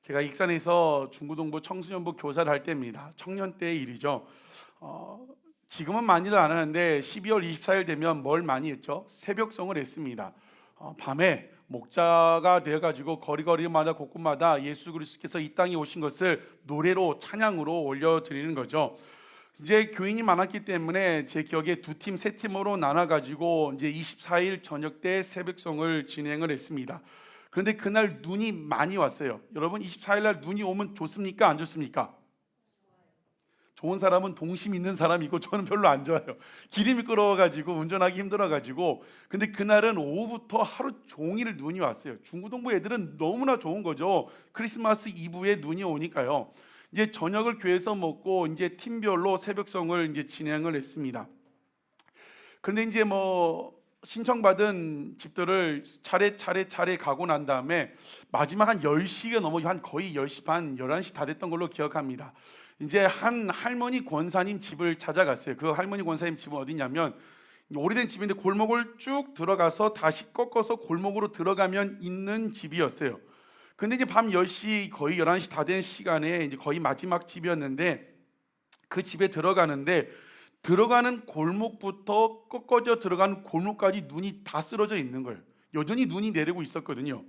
제가 익산에서 중고등부 청소년부 교사를 할 때입니다. 청년 때의 일이죠. 지금은 많이들 안 하는데 12월 24일 되면 뭘 많이 했죠? 새벽송을 했습니다. 밤에 목자가 되어가지고 거리거리마다 곳곳마다 예수 그리스도께서 이 땅에 오신 것을 노래로 찬양으로 올려드리는 거죠. 이제 교인이 많았기 때문에 제 기억에 두 팀, 세 팀으로 나눠가지고 이제 24일 저녁 때 새벽송을 진행을 했습니다. 그런데 그날 눈이 많이 왔어요. 여러분 24일 날 눈이 오면 좋습니까? 안 좋습니까? 좋은 사람은 동심 있는 사람이고 저는 별로 안 좋아요. 길이 미끄러워가지고 운전하기 힘들어가지고. 근데 그날은 오후부터 하루 종일 눈이 왔어요. 중고등부 애들은 너무나 좋은 거죠. 크리스마스 이브에 눈이 오니까요. 이제 저녁을 교회에서 먹고 이제 팀별로 새벽송을 이제 진행을 했습니다. 그런데 이제 신청받은 집들을 차례 가고 난 다음에 마지막 한 10시가 넘어 한 거의 10시 반, 11시 다 됐던 걸로 기억합니다. 이제 한 할머니 권사님 집을 찾아갔어요. 그 할머니 권사님 집은 어디냐면 오래된 집인데 골목을 쭉 들어가서 다시 꺾어서 골목으로 들어가면 있는 집이었어요. 근데 이제 밤 10시 거의 11시 다 된 시간에 이제 거의 마지막 집이었는데 그 집에 들어가는데 들어가는 골목부터 꺾어져 들어가는 골목까지 눈이 다 쓰러져 있는 거예요. 여전히 눈이 내리고 있었거든요.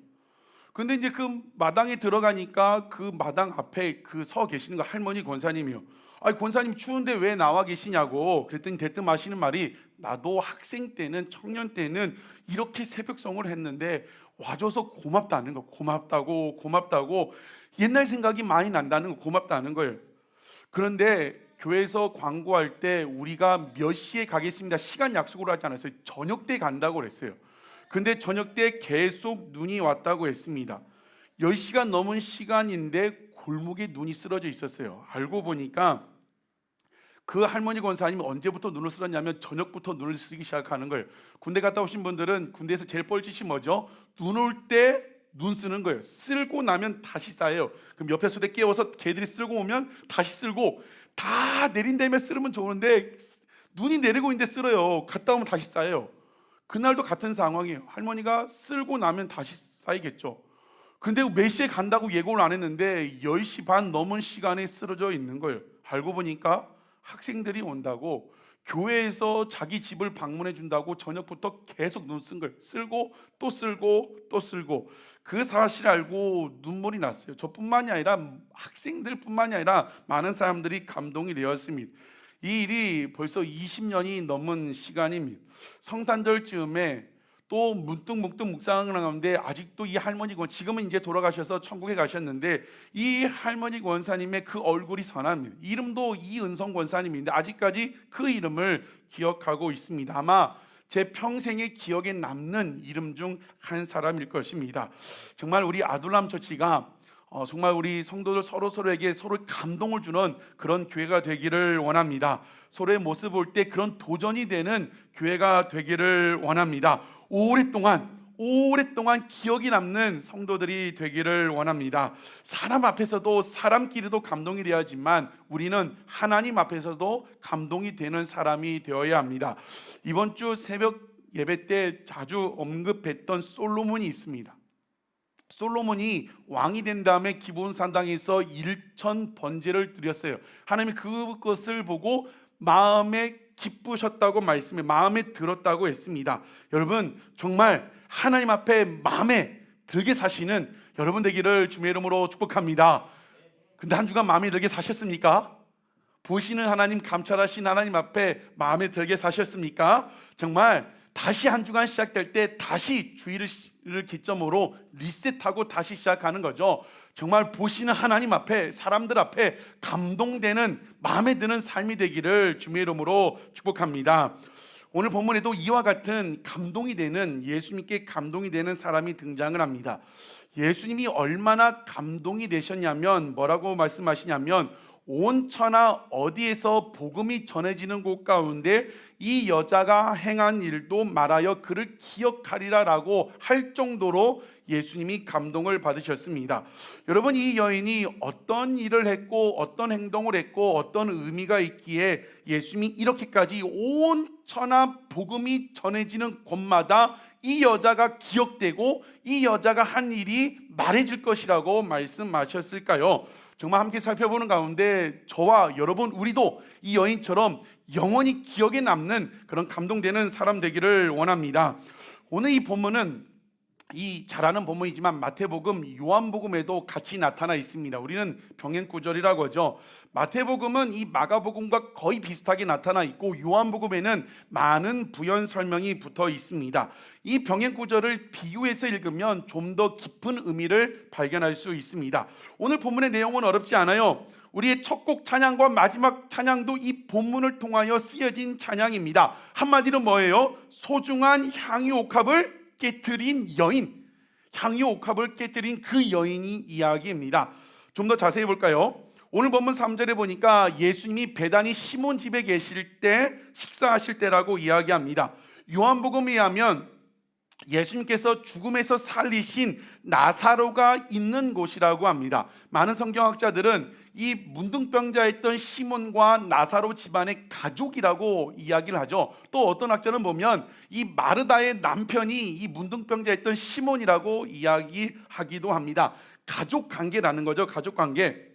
근데 이제 그 마당에 들어가니까 그 마당 앞에 그 서 계시는 거 할머니 권사님이요. 아니 권사님 추운데 왜 나와 계시냐고 그랬더니 대뜸 하시는 말이 나도 학생 때는 청년 때는 이렇게 새벽송을 했는데 와줘서 고맙다는 거. 고맙다고 옛날 생각이 많이 난다는 거. 고맙다는 거예요. 그런데 교회에서 광고할 때 우리가 몇 시에 가겠습니다 시간 약속으로 하지 않았어요. 저녁 때 간다고 그랬어요. 근데 저녁 때 계속 눈이 왔다고 했습니다. 10시간 넘은 시간인데 골목에 눈이 쓰러져 있었어요. 알고 보니까 그 할머니 권사님이 언제부터 눈을 쓰렀냐면 저녁부터 눈을 쓰기 시작하는 거예요. 군대 갔다 오신 분들은 군대에서 제일 뻘짓이 뭐죠? 눈 올 때 눈 쓰는 거예요. 쓸고 나면 다시 쌓여요. 그럼 옆에 소대 깨워서 걔들이 쓸고 오면 다시 쓸고 다 내린 다음에 쓰면 좋은데 눈이 내리고 있는데 쓸어요. 갔다 오면 다시 쌓여요. 그날도 같은 상황이에요. 할머니가 쓸고 나면 다시 쌓이겠죠. 근데 몇 시에 간다고 예고를 안 했는데 10시 반 넘은 시간에 쓰러져 있는 거예요. 알고 보니까 학생들이 온다고 교회에서 자기 집을 방문해 준다고 저녁부터 계속 눈 쓴 거예요. 쓸고 또 쓸고 또 쓸고. 그 사실 알고 눈물이 났어요. 저뿐만이 아니라 학생들뿐만이 아니라 많은 사람들이 감동이 되었습니다. 이 일이 벌써 20년이 넘은 시간입니다. 성탄절쯤에 또 문득 묵상을 하는데 아직도 이 할머니 지금은 이제 돌아가셔서 천국에 가셨는데 이 할머니 권사님의 그 얼굴이 선합니다. 이름도 이은성 권사님인데 아직까지 그 이름을 기억하고 있습니다. 아마 제 평생의 기억에 남는 이름 중 한 사람일 것입니다. 정말 우리 아둘람 처치가 정말 우리 성도들 서로에게 서로 감동을 주는 그런 교회가 되기를 원합니다. 서로의 모습 볼 때 그런 도전이 되는 교회가 되기를 원합니다. 오랫동안 기억이 남는 성도들이 되기를 원합니다. 사람 앞에서도 사람끼리도 감동이 되어야지만 우리는 하나님 앞에서도 감동이 되는 사람이 되어야 합니다. 이번 주 새벽 예배 때 자주 언급했던 솔로몬이 있습니다. 솔로몬이 왕이 된 다음에 기브온산당에서 1천 번제를 드렸어요. 하나님이 그것을 보고 마음에 기쁘셨다고 말씀해 마음에 들었다고 했습니다. 여러분 정말 하나님 앞에 마음에 들게 사시는 여러분 되기를 주님의 이름으로 축복합니다. 근데 한 주간 마음에 들게 사셨습니까? 보시는 하나님, 감찰하신 하나님 앞에 마음에 들게 사셨습니까? 정말 다시 한 주간 시작될 때 다시 주일을 기점으로 리셋하고 다시 시작하는 거죠. 정말 보시는 하나님 앞에 사람들 앞에 감동되는 마음에 드는 삶이 되기를 주님의 이름으로 축복합니다. 오늘 본문에도 이와 같은 감동이 되는 예수님께 감동이 되는 사람이 등장을 합니다. 예수님이 얼마나 감동이 되셨냐면 뭐라고 말씀하시냐면 온 천하 어디에서 복음이 전해지는 곳 가운데 이 여자가 행한 일도 말하여 그를 기억하리라 라고 할 정도로 예수님이 감동을 받으셨습니다. 여러분 이 여인이 어떤 일을 했고 어떤 행동을 했고 어떤 의미가 있기에 예수님이 이렇게까지 온 천하 복음이 전해지는 곳마다 이 여자가 기억되고 이 여자가 한 일이 말해질 것이라고 말씀하셨을까요? 정말 함께 살펴보는 가운데 저와 여러분, 우리도 이 여인처럼 영원히 기억에 남는 그런 감동되는 사람 되기를 원합니다. 오늘 이 본문은 잘 아는 본문이지만 마태복음, 요한복음에도 같이 나타나 있습니다. 우리는 병행구절이라고 하죠. 마태복음은 이 마가복음과 거의 비슷하게 나타나 있고 요한복음에는 많은 부연 설명이 붙어 있습니다. 이 병행구절을 비유해서 읽으면 좀 더 깊은 의미를 발견할 수 있습니다. 오늘 본문의 내용은 어렵지 않아요. 우리의 첫 곡 찬양과 마지막 찬양도 이 본문을 통하여 쓰여진 찬양입니다. 한마디로 뭐예요? 소중한 향유 옥합을 깨뜨린 여인, 향유 옥합을 깨뜨린 그 여인이 이야기입니다. 좀 더 자세히 볼까요? 오늘 본문 3절에 보니까 예수님이 베다니 시몬 집에 계실 때, 식사하실 때라고 이야기합니다. 요한복음에 의하면 예수님께서 죽음에서 살리신 나사로가 있는 곳이라고 합니다. 많은 성경학자들은 이 문둥병자였던 시몬과 나사로 집안의 가족이라고 이야기를 하죠. 또 어떤 학자는 보면 이 마르다의 남편이 이 문둥병자였던 시몬이라고 이야기하기도 합니다. 가족 관계라는 거죠. 가족 관계.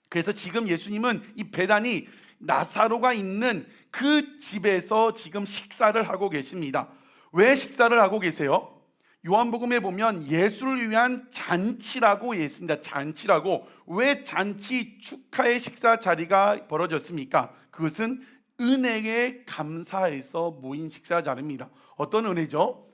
그래서 지금 예수님은 이 베다니 나사로가 있는 그 집에서 지금 식사를 하고 계십니다. 왜 식사를 하고 계세요? 요한복음에 보면 예수를 위한 잔치라고 했습니다. 잔치라고. 왜 잔치 축하의 식사 자리가 벌어졌습니까? 그것은 은혜에 감사해서 모인 식사 자리입니다. 어떤 은혜죠?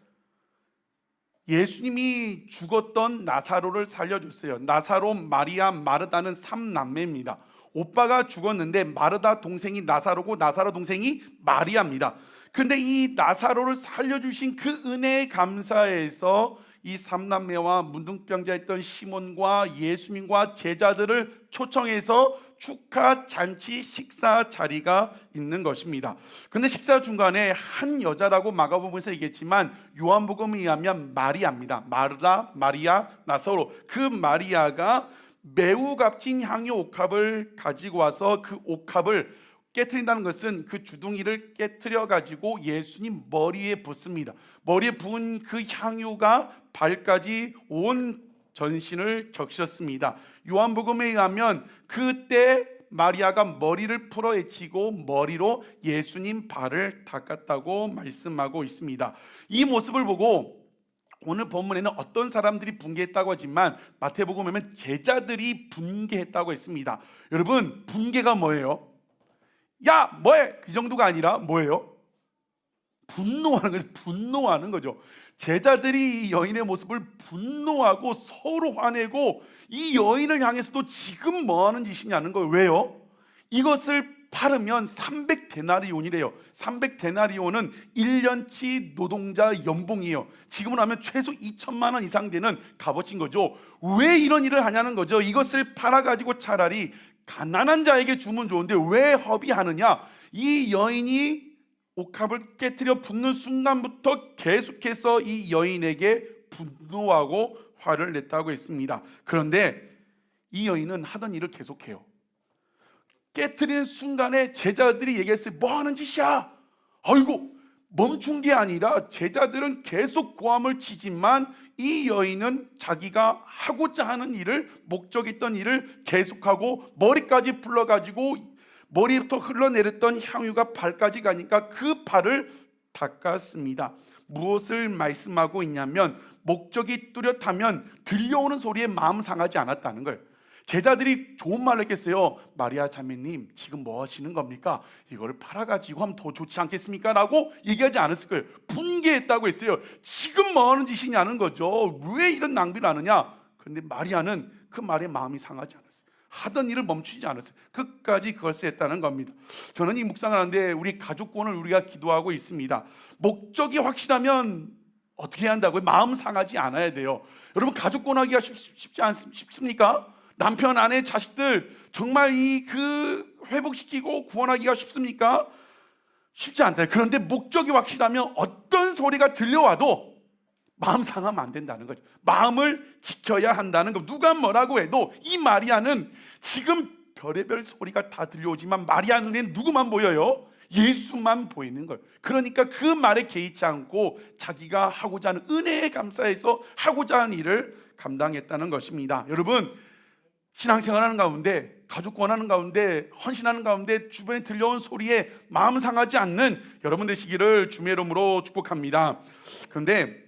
예수님이 죽었던 나사로를 살려줬어요. 나사로, 마리아, 마르다는 3남매입니다. 오빠가 죽었는데 마르다 동생이 나사로고 나사로 동생이 마리아입니다. 그런데 이 나사로를 살려주신 그 은혜에 감사해서 이 3남매와 문둥병자였던 시몬과 예수님과 제자들을 초청해서 축하 잔치 식사 자리가 있는 것입니다. 그런데 식사 중간에 한 여자라고 마가복음에서 얘기했지만 요한복음에 의하면 마리아입니다. 마르다, 마리아, 나사로. 그 마리아가 매우 값진 향유 옥합을 가지고 와서 그 옥합을 깨트린다는 것은 그 주둥이를 깨트려 가지고 예수님 머리에 붓습니다. 머리에 부은 그 향유가 발까지 온 전신을 적셨습니다. 요한복음에 의하면 그때 마리아가 머리를 풀어헤치고 머리로 예수님 발을 닦았다고 말씀하고 있습니다. 이 모습을 보고 오늘 본문에는 어떤 사람들이 분개했다고 하지만 마태복음에 보면 제자들이 분개했다고 했습니다. 여러분, 분개가 뭐예요? 야 뭐해? 그 정도가 아니라 뭐예요? 분노하는 거죠. 분노하는 거죠. 제자들이 이 여인의 모습을 분노하고 서로 화내고 이 여인을 향해서도 지금 뭐하는 짓이냐는 거예요. 왜요? 이것을 팔으면 300데나리온이래요. 300데나리온은 1년치 노동자 연봉이에요. 지금으로 하면 최소 2천만 원 이상 되는 값어치인 거죠. 왜 이런 일을 하냐는 거죠. 이것을 팔아가지고 차라리 가난한 자에게 주면 좋은데 왜 허비하느냐? 이 여인이 옥합을 깨트려 붓는 순간부터 계속해서 이 여인에게 분노하고 화를 냈다고 했습니다. 그런데 이 여인은 하던 일을 계속해요. 깨트리는 순간에 제자들이 얘기했어요. 뭐 하는 짓이야? 아이고, 멈춘 게 아니라 제자들은 계속 고함을 치지만 이 여인은 자기가 하고자 하는 일을, 목적있던 일을 계속하고 머리까지 풀러가지고 머리부터 흘러내렸던 향유가 발까지 가니까 그 발을 닦았습니다. 무엇을 말씀하고 있냐면 목적이 뚜렷하면 들려오는 소리에 마음 상하지 않았다는 거예요. 제자들이 좋은 말을 했겠어요. 마리아 자매님 지금 뭐 하시는 겁니까? 이걸 팔아가지고 하면 더 좋지 않겠습니까? 라고 얘기하지 않았을 거예요. 분개했다고 했어요. 지금 뭐 하는 짓이냐는 거죠. 왜 이런 낭비를 하느냐? 그런데 마리아는 그 말에 마음이 상하지 않았어요. 하던 일을 멈추지 않았어요. 끝까지 그걸 했다는 겁니다. 저는 이 묵상을 하는데 우리 가족권을 우리가 기도하고 있습니다. 목적이 확실하면 어떻게 해야 한다고요? 마음 상하지 않아야 돼요. 여러분, 가족권 하기가 쉽습니까? 남편, 아내, 자식들 정말 회복시키고 구원하기가 쉽습니까? 쉽지 않다. 그런데 목적이 확실하면 어떤 소리가 들려와도 마음 상하면 안 된다는 거죠. 마음을 지켜야 한다는 거. 누가 뭐라고 해도 이 마리아는 지금 별의별 소리가 다 들려오지만 마리아 눈에 누구만 보여요? 예수만 보이는 거예요. 그러니까 그 말에 개의치 않고 자기가 하고자 하는, 은혜에 감사해서 하고자 하는 일을 감당했다는 것입니다. 여러분, 신앙생활하는 가운데, 가족 구원하는 가운데, 헌신하는 가운데 주변에 들려온 소리에 마음 상하지 않는 여러분 되시기를 주의 이름으로 축복합니다. 그런데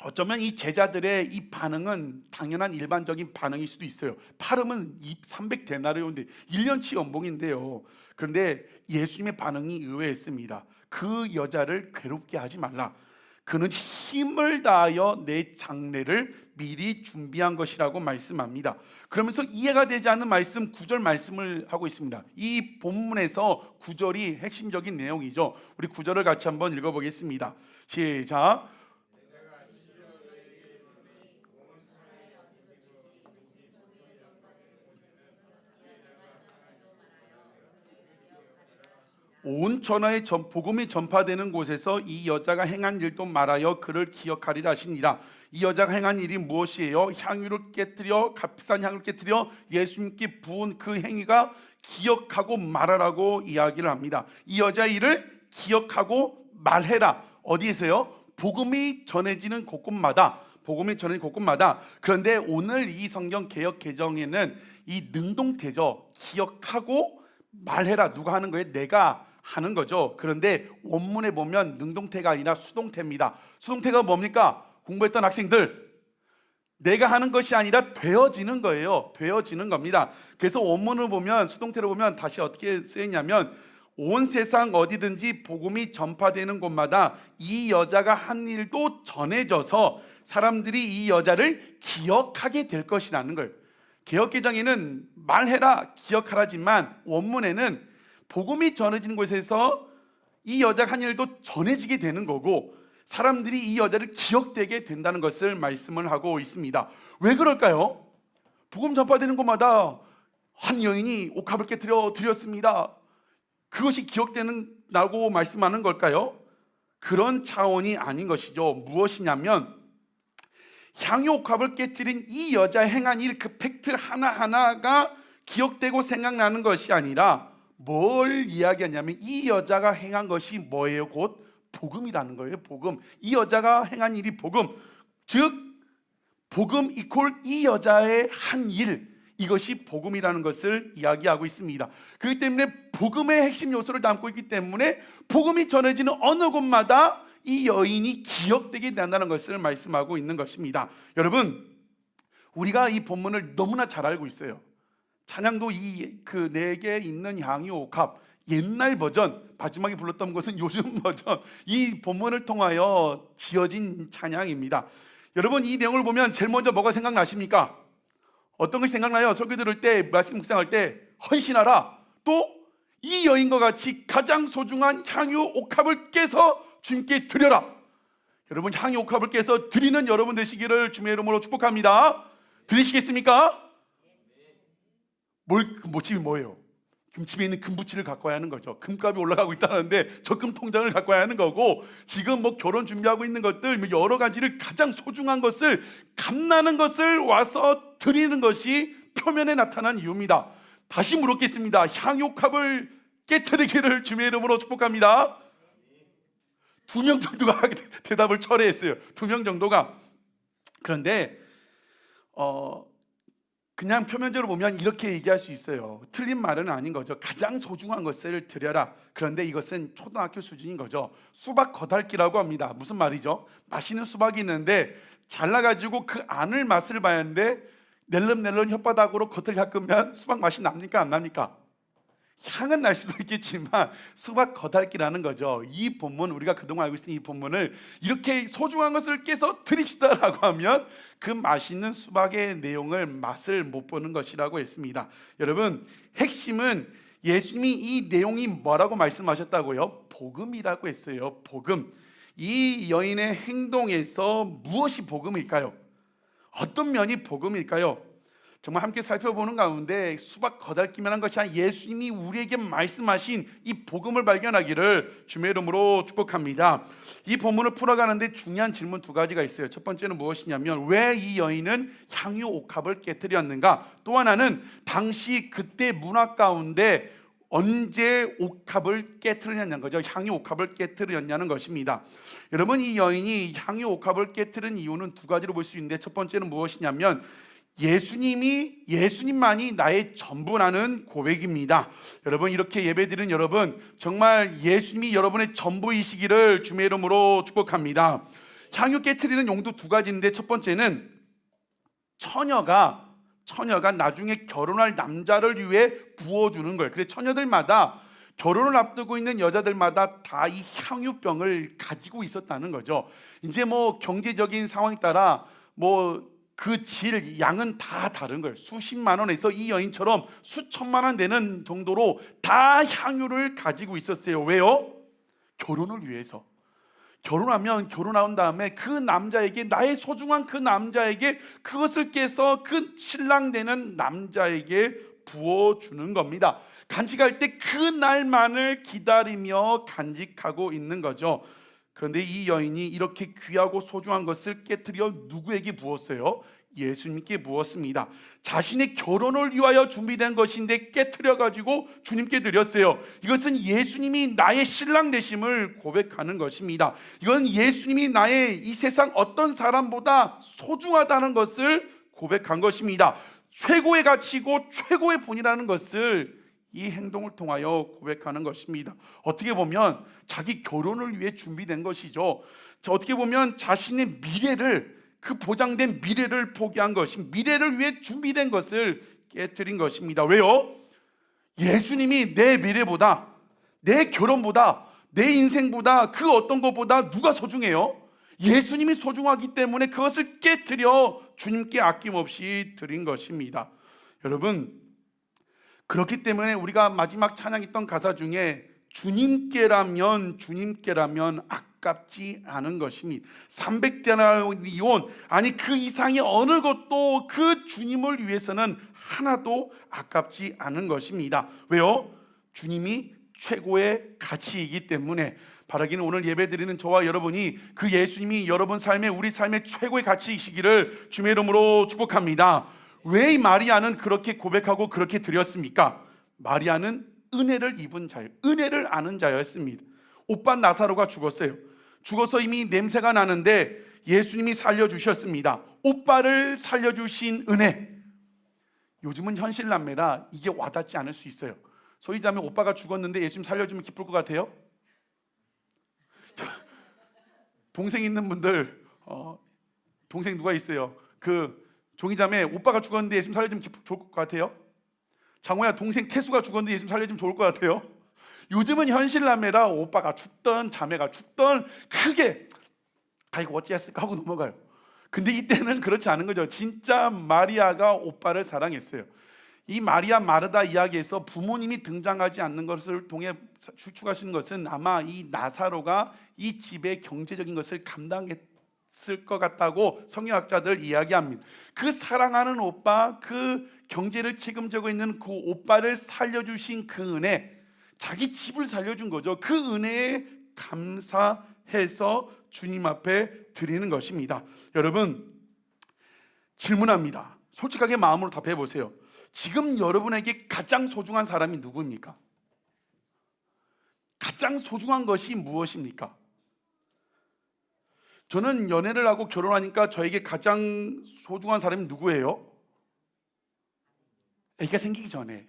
어쩌면 이 제자들의 이 반응은 당연한 일반적인 반응일 수도 있어요. 팔음은 300데나리온인데 1년치 연봉인데요. 그런데 예수님의 반응이 의외였습니다. 그 여자를 괴롭게 하지 말라. 그는 힘을 다하여 내 장례를 미리 준비한 것이라고 말씀합니다. 그러면서 이해가 되지 않는 말씀, 9절 말씀을 하고 있습니다. 이 본문에서 9절이 핵심적인 내용이죠. 우리 9절을 같이 한번 읽어보겠습니다. 시작. 온 천하에 복음이 전파되는 곳에서 이 여자가 행한 일도 말하여 그를 기억하리라 하시니라. 이 여자가 행한 일이 무엇이에요? 향유를 깨뜨려, 값비싼 향유를 깨뜨려 예수님께 부은 그 행위가 기억하고 말하라고 이야기를 합니다. 이 여자의 일을 기억하고 말해라. 어디에서요? 복음이 전해지는 곳곳마다, 복음이 전해지는 곳곳마다. 그런데 오늘 이 성경 개역 개정에는 이 능동태죠. 기억하고 말해라. 누가 하는 거예요? 내가 하는 거죠. 그런데 원문에 보면 능동태가 아니라 수동태입니다. 수동태가 뭡니까? 공부했던 학생들, 내가 하는 것이 아니라 되어지는 거예요. 되어지는 겁니다. 그래서 원문을 보면, 수동태로 보면 다시 어떻게 쓰였냐면, 온 세상 어디든지 복음이 전파되는 곳마다 이 여자가 한 일도 전해져서 사람들이 이 여자를 기억하게 될 것이라는 거예요. 개역개정에는 말해라, 기억하라지만 원문에는 복음이 전해지는 곳에서 이 여자가 한 일도 전해지게 되는 거고 사람들이 이 여자를 기억되게 된다는 것을 말씀을 하고 있습니다. 왜 그럴까요? 복음 전파되는 곳마다 한 여인이 옥합을 깨뜨려 드렸습니다. 그것이 기억되는다고 말씀하는 걸까요? 그런 차원이 아닌 것이죠. 무엇이냐면 향유 옥합을 깨뜨린 이 여자의 행한 일, 그 팩트 하나하나가 기억되고 생각나는 것이 아니라 뭘 이야기하냐면 이 여자가 행한 것이 뭐예요? 곧 복음이라는 거예요. 복음. 이 여자가 행한 일이 복음. 즉 복음 이퀄 이 여자의 한 일, 이것이 복음이라는 것을 이야기하고 있습니다. 그렇기 때문에 복음의 핵심 요소를 담고 있기 때문에 복음이 전해지는 어느 곳마다 이 여인이 기억되게 된다는 것을 말씀하고 있는 것입니다. 여러분, 우리가 이 본문을 너무나 잘 알고 있어요. 찬양도 그 내게 있는 향유 옥합, 옛날 버전, 마지막에 불렀던 것은 요즘 버전, 이 본문을 통하여 지어진 찬양입니다. 여러분, 이 내용을 보면 제일 먼저 뭐가 생각나십니까? 어떤 것이 생각나요? 설교 들을 때, 말씀 묵상할 때 헌신하라. 또 이 여인과 같이 가장 소중한 향유 옥합을 깨서 주님께 드려라. 여러분, 향유 옥합을 깨서 드리는 여러분 되시기를 주님의 이름으로 축복합니다. 드리시겠습니까? 모집이 뭐예요? 집에 있는 금부치를 갖고 와야 하는 거죠. 금값이 올라가고 있다는데 적금 통장을 갖고 와야 하는 거고, 지금 결혼 준비하고 있는 것들 여러 가지를 가장 소중한 것을, 감나는 것을 와서 드리는 것이 표면에 나타난 이유입니다. 다시 물었겠습니다. 향유값을 깨뜨리기를 주님의 이름으로 축복합니다. 2명 정도가 대답을 철회했어요. 2명 정도가. 그런데 그냥 표면적으로 보면 이렇게 얘기할 수 있어요. 틀린 말은 아닌 거죠. 가장 소중한 것을 드려라. 그런데 이것은 초등학교 수준인 거죠. 수박 겉핥기라고 합니다. 무슨 말이죠? 맛있는 수박이 있는데 잘라가지고 그 안을 맛을 봐야 하는데 낼름낼름 혓바닥으로 겉을 닦으면 수박 맛이 납니까? 안 납니까? 향은 날 수도 있겠지만 수박 겉핥기라는 거죠. 이 본문, 우리가 그동안 알고 있던 이 본문을 이렇게 소중한 것을 깨서 드립시다라고 하면 그 맛있는 수박의 내용을, 맛을 못 보는 것이라고 했습니다. 여러분, 핵심은 예수님이 이 내용이 뭐라고 말씀하셨다고요? 복음이라고 했어요. 복음. 이 여인의 행동에서 무엇이 복음일까요? 어떤 면이 복음일까요? 정말 함께 살펴보는 가운데 수박 겉핥기만 한 것이 아니라 예수님이 우리에게 말씀하신 이 복음을 발견하기를 주의 이름으로 축복합니다. 이 본문을 풀어가는데 중요한 질문 2가지가 있어요. 첫 번째는 무엇이냐면 왜 이 여인은 향유 옥합을 깨뜨렸는가? 또 하나는 당시 그때 문화 가운데 언제 옥합을 깨트렸냐는 거죠. 향유 옥합을 깨트렸냐는 것입니다. 여러분, 이 여인이 향유 옥합을 깨트린 이유는 두 가지로 볼 수 있는데, 첫 번째는 무엇이냐면 예수님만이 나의 전부라는 고백입니다. 여러분, 이렇게 예배드리는 여러분, 정말 예수님이 여러분의 전부이시기를 주의 이름으로 축복합니다. 향유 깨트리는 용도 두 가지인데, 첫 번째는 처녀가 나중에 결혼할 남자를 위해 부어주는 거예요. 그래서 처녀들마다, 결혼을 앞두고 있는 여자들마다 다 이 향유병을 가지고 있었다는 거죠. 이제 뭐 경제적인 상황에 따라 뭐 그 양은 다 다른 거예요. 수십만 원에서 이 여인처럼 수천만 원 되는 정도로 다 향유를 가지고 있었어요. 왜요? 결혼을 위해서. 결혼한 다음에 그 남자에게, 나의 소중한 그 남자에게 그것을 깨서 그 신랑 되는 남자에게 부어주는 겁니다. 간직할 때 그 날만을 기다리며 간직하고 있는 거죠. 그런데 이 여인이 이렇게 귀하고 소중한 것을 깨뜨려 누구에게 부었어요? 예수님께 부었습니다. 자신의 결혼을 위하여 준비된 것인데 깨뜨려 가지고 주님께 드렸어요. 이것은 예수님이 나의 신랑 되심을 고백하는 것입니다. 이건 예수님이 나의 이 세상 어떤 사람보다 소중하다는 것을 고백한 것입니다. 최고의 가치고 최고의 분이라는 것을 이 행동을 통하여 고백하는 것입니다. 어떻게 보면 자기 결혼을 위해 준비된 것이죠. 어떻게 보면 자신의 미래를, 그 보장된 미래를 포기한 것이, 미래를 위해 준비된 것을 깨뜨린 것입니다. 왜요? 예수님이 내 미래보다, 내 결혼보다, 내 인생보다, 그 어떤 것보다 누가 소중해요? 예수님이 소중하기 때문에 그것을 깨뜨려 주님께 아낌없이 드린 것입니다. 여러분, 그렇기 때문에 우리가 마지막 찬양했던 가사 중에 주님께라면 아깝지 않은 것입니다. 300데나리온, 아니 그 이상의 어느 것도 그 주님을 위해서는 하나도 아깝지 않은 것입니다. 왜요? 주님이 최고의 가치이기 때문에. 바라기는 오늘 예배드리는 저와 여러분이 그 예수님이 여러분 삶에, 우리 삶의 최고의 가치이시기를 주님의 이름으로 축복합니다. 왜 마리아는 그렇게 고백하고 그렇게 드렸습니까? 마리아는 은혜를 입은 자예요. 은혜를 아는 자였습니다. 오빠 나사로가 죽었어요. 죽어서 이미 냄새가 나는데 예수님이 살려주셨습니다. 오빠를 살려주신 은혜. 요즘은 현실남매라 이게 와닿지 않을 수 있어요. 소위 자면 오빠가 죽었는데 예수님 살려주면 기쁠 것 같아요? 동생 있는 분들, 동생 누가 있어요? 그 종이자매, 오빠가 죽었는데 예수님 살려주면 좋을 것 같아요? 장호야, 동생 태수가 죽었는데 예수님 살려주면 좋을 것 같아요? 요즘은 현실남매라 오빠가 죽던 자매가 죽던 크게 아이고 어찌했을까 하고 넘어가요. 근데 이때는 그렇지 않은 거죠. 진짜 마리아가 오빠를 사랑했어요. 이 마리아 마르다 이야기에서 부모님이 등장하지 않는 것을 통해 추측할 수 있는 것은 아마 이 나사로가 이 집의 경제적인 것을 감당했을 것 같다고 성경학자들 이야기합니다. 그 사랑하는 오빠, 그 경제를 책임지고 있는 그 오빠를 살려주신 그 은혜, 자기 집을 살려준 거죠. 그 은혜에 감사해서 주님 앞에 드리는 것입니다. 여러분, 질문합니다. 솔직하게 마음으로 답해 보세요. 지금 여러분에게 가장 소중한 사람이 누구입니까? 가장 소중한 것이 무엇입니까? 저는 연애를 하고 결혼하니까 저에게 가장 소중한 사람이 누구예요? 애가 생기기 전에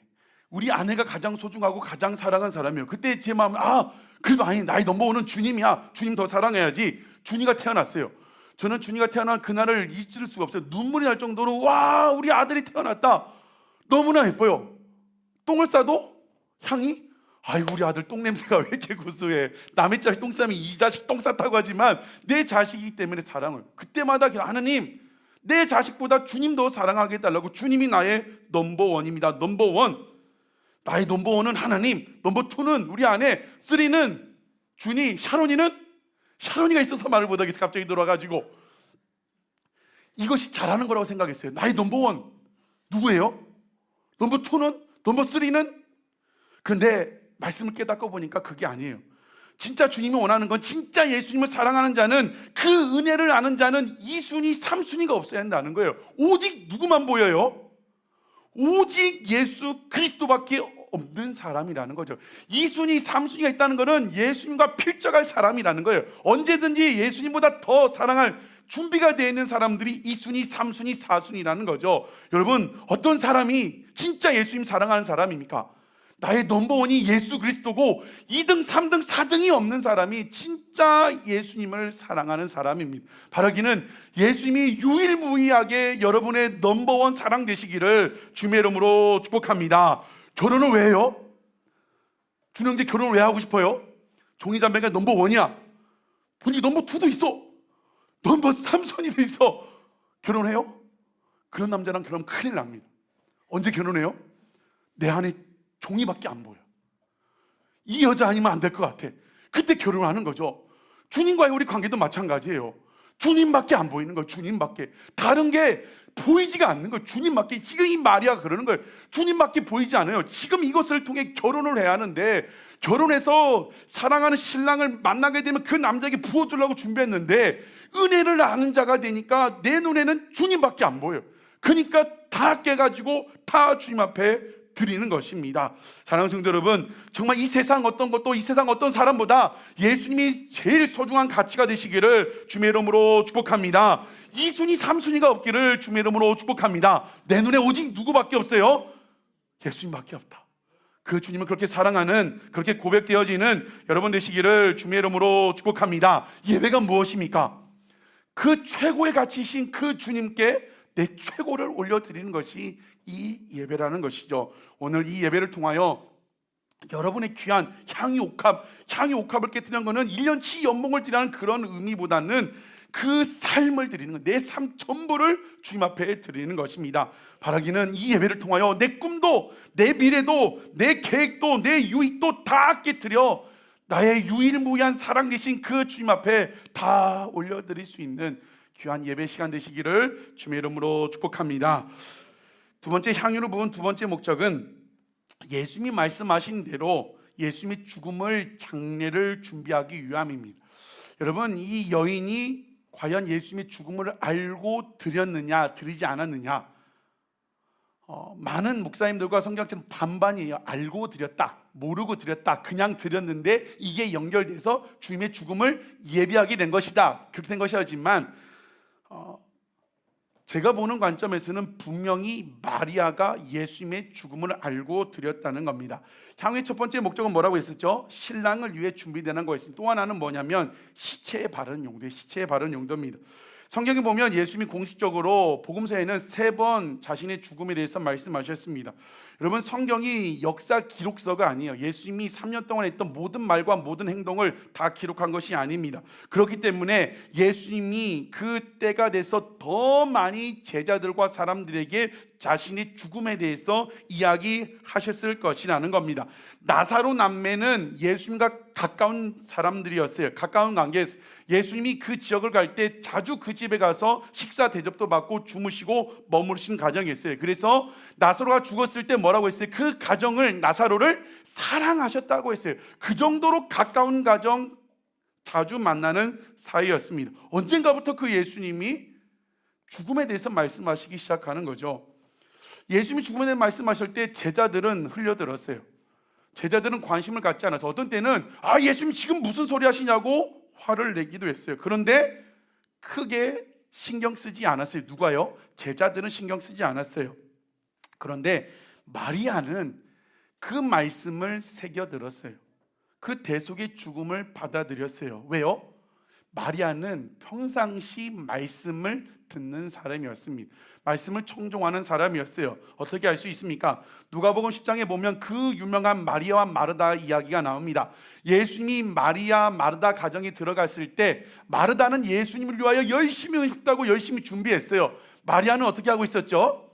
우리 아내가 가장 소중하고 가장 사랑한 사람이에요. 그때 제 마음은 그래도 아니, 나의 넘버원은 주님이야. 주님 더 사랑해야지. 준이가 태어났어요. 저는 준이가 태어난 그날을 잊을 수가 없어요. 눈물이 날 정도로 와, 우리 아들이 태어났다. 너무나 예뻐요. 똥을 싸도 향이, 아이 우리 아들 똥 냄새가 왜 이렇게 구수해. 남의 자식 똥 싸면 이 자식 똥 쌌다고 하지만 내 자식이기 때문에 사랑을, 그때마다 하나님, 내 자식보다 주님 더 사랑하게 해달라고. 주님이 나의 넘버원입니다. 넘버원. 나의 넘버원은 하나님, 넘버투는 우리 아내, 쓰리는 준이, 샤론이가 있어서 말을 못하겠어. 갑자기 들어와가지고. 이것이 잘하는 거라고 생각했어요. 나의 넘버원 누구예요? 넘버투는? 넘버쓰리는? 그런데 말씀을 깨닫고 보니까 그게 아니에요. 진짜 주님이 원하는 건, 진짜 예수님을 사랑하는 자는, 그 은혜를 아는 자는 2순위, 3순위가 없어야 한다는 거예요. 오직 누구만 보여요? 오직 예수 그리스도밖에 없는 사람이라는 거죠. 2순위, 3순위가 있다는 것은 예수님과 필적할 사람이라는 거예요. 언제든지 예수님보다 더 사랑할 준비가 되어 있는 사람들이 2순위, 3순위, 4순위라는 거죠. 여러분, 어떤 사람이 진짜 예수님 사랑하는 사람입니까? 나의 넘버원이 예수 그리스도고 2등, 3등, 4등이 없는 사람이 진짜 예수님을 사랑하는 사람입니다. 바라기는 예수님이 유일무이하게 여러분의 넘버원 사랑 되시기를 주님의 이름으로 축복합니다. 결혼을 왜 해요? 준형제 결혼을 왜 하고 싶어요? 종이자매가 넘버원이야. 본인이 넘버2도 있어. 넘버3순위도 있어. 결혼해요? 그런 남자랑 결혼하면 큰일 납니다. 언제 결혼해요? 내 안에 종이밖에 안 보여. 이 여자 아니면 안 될 것 같아. 그때 결혼하는 거죠. 주님과의 우리 관계도 마찬가지예요. 주님밖에 안 보이는 거예요. 주님밖에. 다른 게 보이지가 않는 거예요. 주님밖에. 지금 이 마리아가 그러는 거예요. 주님밖에 보이지 않아요. 지금 이것을 통해 결혼을 해야 하는데, 결혼해서 사랑하는 신랑을 만나게 되면 그 남자에게 부어주려고 준비했는데, 은혜를 아는 자가 되니까 내 눈에는 주님밖에 안 보여요. 그러니까 다 깨가지고 다 주님 앞에 드리는 것입니다. 사랑하는 성도 여러분, 정말 이 세상 어떤 것도, 이 세상 어떤 사람보다 예수님이 제일 소중한 가치가 되시기를 주님의 이름으로 축복합니다. 2순위, 3순위가 없기를 주님의 이름으로 축복합니다. 내 눈에 오직 누구밖에 없어요? 예수님밖에 없다. 그 주님을 그렇게 사랑하는, 그렇게 고백되어지는 여러분 되시기를 주님의 이름으로 축복합니다. 예배가 무엇입니까? 그 최고의 가치이신 그 주님께 내 최고를 올려드리는 것이 이 예배라는 것이죠. 오늘 이 예배를 통하여 여러분의 귀한 향유 옥합을 깨뜨리는 것은 1년치 연봉을 드리는 그런 의미보다는 그 삶을 드리는 것, 내 삶 전부를 주님 앞에 드리는 것입니다. 바라기는 이 예배를 통하여 내 꿈도, 내 미래도, 내 계획도, 내 유익도 다 깨뜨려 나의 유일무이한 사랑 되신 그 주님 앞에 다 올려드릴 수 있는 귀한 예배 시간 되시기를 주님의 이름으로 축복합니다. 두 번째, 향유를 부은 두 번째 목적은 예수님이 말씀하신 대로 예수님의 죽음을, 장례를 준비하기 위함입니다. 여러분, 이 여인이 과연 예수님의 죽음을 알고 드렸느냐, 드리지 않았느냐, 많은 목사님들과 성경학자는 반반이에요. 알고 드렸다, 모르고 드렸다, 그냥 드렸는데 이게 연결돼서 주님의 죽음을 예비하게 된 것이다, 그렇게 된 것이지만 제가 보는 관점에서는 분명히 마리아가 예수님의 죽음을 알고 드렸다는 겁니다. 향유의 첫 번째 목적은 뭐라고 했었죠? 신랑을 위해 준비되는 거였습니다. 또 하나는 뭐냐면 시체에 바르는 용도예요. 시체에 바르는 용도입니다. 성경에 보면 예수님이 공식적으로 복음서에는 3번 자신의 죽음에 대해서 말씀하셨습니다. 여러분, 성경이 역사 기록서가 아니에요. 예수님이 3년 동안 했던 모든 말과 모든 행동을 다 기록한 것이 아닙니다. 그렇기 때문에 예수님이 그 때가 돼서 더 많이 제자들과 사람들에게 자신의 죽음에 대해서 이야기하셨을 것이라는 겁니다. 나사로 남매는 예수님과 가까운 사람들이었어요. 가까운 관계였어요. 예수님이 그 지역을 갈 때 자주 그 집에 가서 식사 대접도 받고 주무시고 머무르신 가정이었어요. 그래서 나사로가 죽었을 때 뭐라고 했어요? 그 가정을, 나사로를 사랑하셨다고 했어요. 그 정도로 가까운 가정, 자주 만나는 사이였습니다. 언젠가부터 그 예수님이 죽음에 대해서 말씀하시기 시작하는 거죠. 예수님이 죽음에 대해 말씀하실 때 제자들은 흘려들었어요. 제자들은 관심을 갖지 않아서 어떤 때는 예수님 지금 무슨 소리 하시냐고 화를 내기도 했어요. 그런데 크게 신경 쓰지 않았어요. 누가요? 제자들은 신경 쓰지 않았어요. 그런데 마리아는 그 말씀을 새겨들었어요. 그 대속의 죽음을 받아들였어요. 왜요? 마리아는 평상시 말씀을 듣는 사람이었습니다. 말씀을 청종하는 사람이었어요. 어떻게 알 수 있습니까? 누가복음 10장에 보면 그 유명한 마리아와 마르다 이야기가 나옵니다. 예수님이 마리아, 마르다 가정에 들어갔을 때 마르다는 예수님을 위하여 열심히 음식하고 열심히 준비했어요. 마리아는 어떻게 하고 있었죠?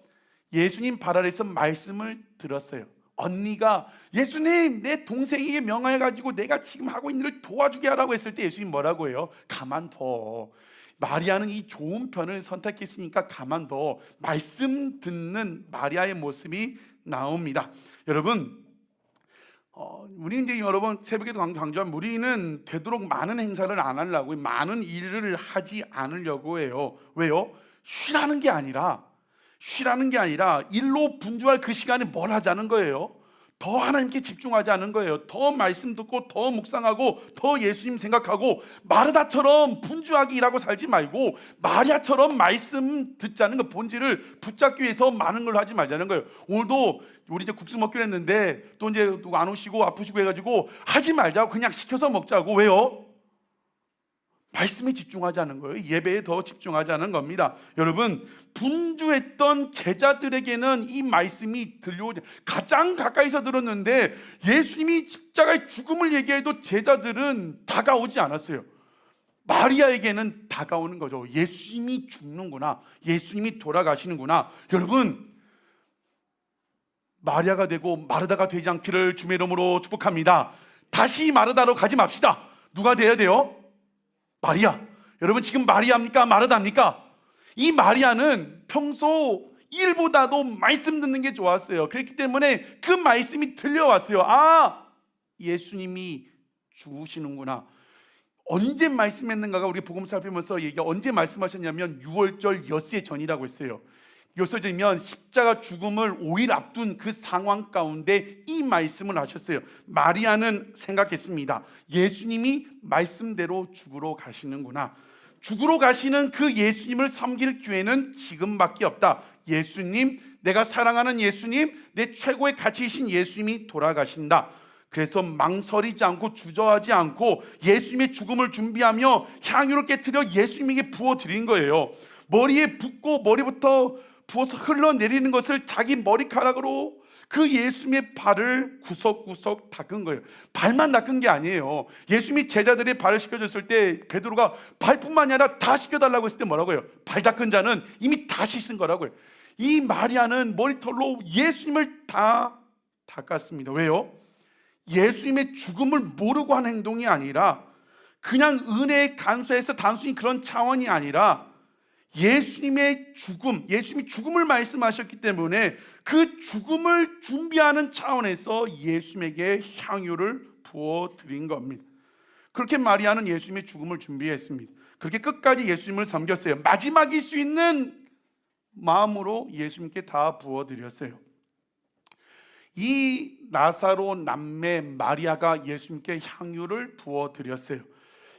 예수님 발 아래에서 말씀을 들었어요. 언니가 예수님, 내 동생에게 명하여가지고 내가 지금 하고 있는 일을 도와주게 하라고 했을 때 예수님 뭐라고 해요? 가만둬. 마리아는 이 좋은 편을 선택했으니까 가만둬. 말씀 듣는 마리아의 모습이 나옵니다. 여러분, 우리 이제 여러분 새벽에도 강조한, 우리는 되도록 많은 행사를 안 하려고, 많은 일을 하지 않으려고 해요. 왜요? 쉬라는 게 아니라 일로 분주할 그 시간에 뭘 하자는 거예요? 더 하나님께 집중하지 않은 거예요. 더 말씀 듣고 더 묵상하고 더 예수님 생각하고 마르다처럼 분주하게 일하고 살지 말고 마리아처럼 말씀 듣자는 그 본질을 붙잡기 위해서 많은 걸 하지 말자는 거예요. 오늘도 우리 이제 국수 먹기로 했는데 또 이제 누구 안 오시고 아프시고 해가지고 하지 말자고 그냥 시켜서 먹자고. 왜요? 말씀에 집중하자는 거예요. 예배에 더 집중하자는 겁니다. 여러분, 분주했던 제자들에게는 이 말씀이 들려오지, 가장 가까이서 들었는데 예수님이 십자가의 죽음을 얘기해도 제자들은 다가오지 않았어요. 마리아에게는 다가오는 거죠. 예수님이 죽는구나, 예수님이 돌아가시는구나. 여러분, 마리아가 되고 마르다가 되지 않기를 주의 이름으로 축복합니다. 다시 마르다로 가지 맙시다. 누가 돼야 돼요? 마리아. 여러분, 지금 마리아입니까? 마르다입니까? 이 마리아는 평소 일보다도 말씀 듣는 게 좋았어요. 그렇기 때문에 그 말씀이 들려왔어요. 아, 예수님이 죽으시는구나. 언제 말씀했는가가 우리 복음 살피면서 언제 말씀하셨냐면 6월절 엿새 전이라고 했어요. 엿새 전이면 십자가 죽음을 5일 앞둔 그 상황 가운데 이 말씀을 하셨어요. 마리아는 생각했습니다. 예수님이 말씀대로 죽으러 가시는구나. 죽으러 가시는 그 예수님을 섬길 기회는 지금밖에 없다. 예수님, 내가 사랑하는 예수님, 내 최고의 가치이신 예수님이 돌아가신다. 그래서 망설이지 않고 주저하지 않고 예수님의 죽음을 준비하며 향유를 깨트려 예수님에게 부어드린 거예요. 머리에 붓고 머리부터 부어서 흘러내리는 것을 자기 머리카락으로 그 예수님의 발을 구석구석 닦은 거예요. 발만 닦은 게 아니에요. 예수님이 제자들의 발을 씻겨줬을 때 베드로가 발뿐만이 아니라 다 씻겨달라고 했을 때 뭐라고 해요? 발 닦은 자는 이미 다 씻은 거라고요. 이 마리아는 머리털로 예수님을 다 닦았습니다. 왜요? 예수님의 죽음을 모르고 한 행동이 아니라 그냥 은혜에 간수해서 단순히 그런 차원이 아니라 예수님의 죽음, 예수님이 죽음을 말씀하셨기 때문에 그 죽음을 준비하는 차원에서 예수님에게 향유를 부어드린 겁니다. 그렇게 마리아는 예수님의 죽음을 준비했습니다. 그렇게 끝까지 예수님을 섬겼어요. 마지막일 수 있는 마음으로 예수님께 다 부어드렸어요. 이 나사로 남매 마리아가 예수님께 향유를 부어드렸어요.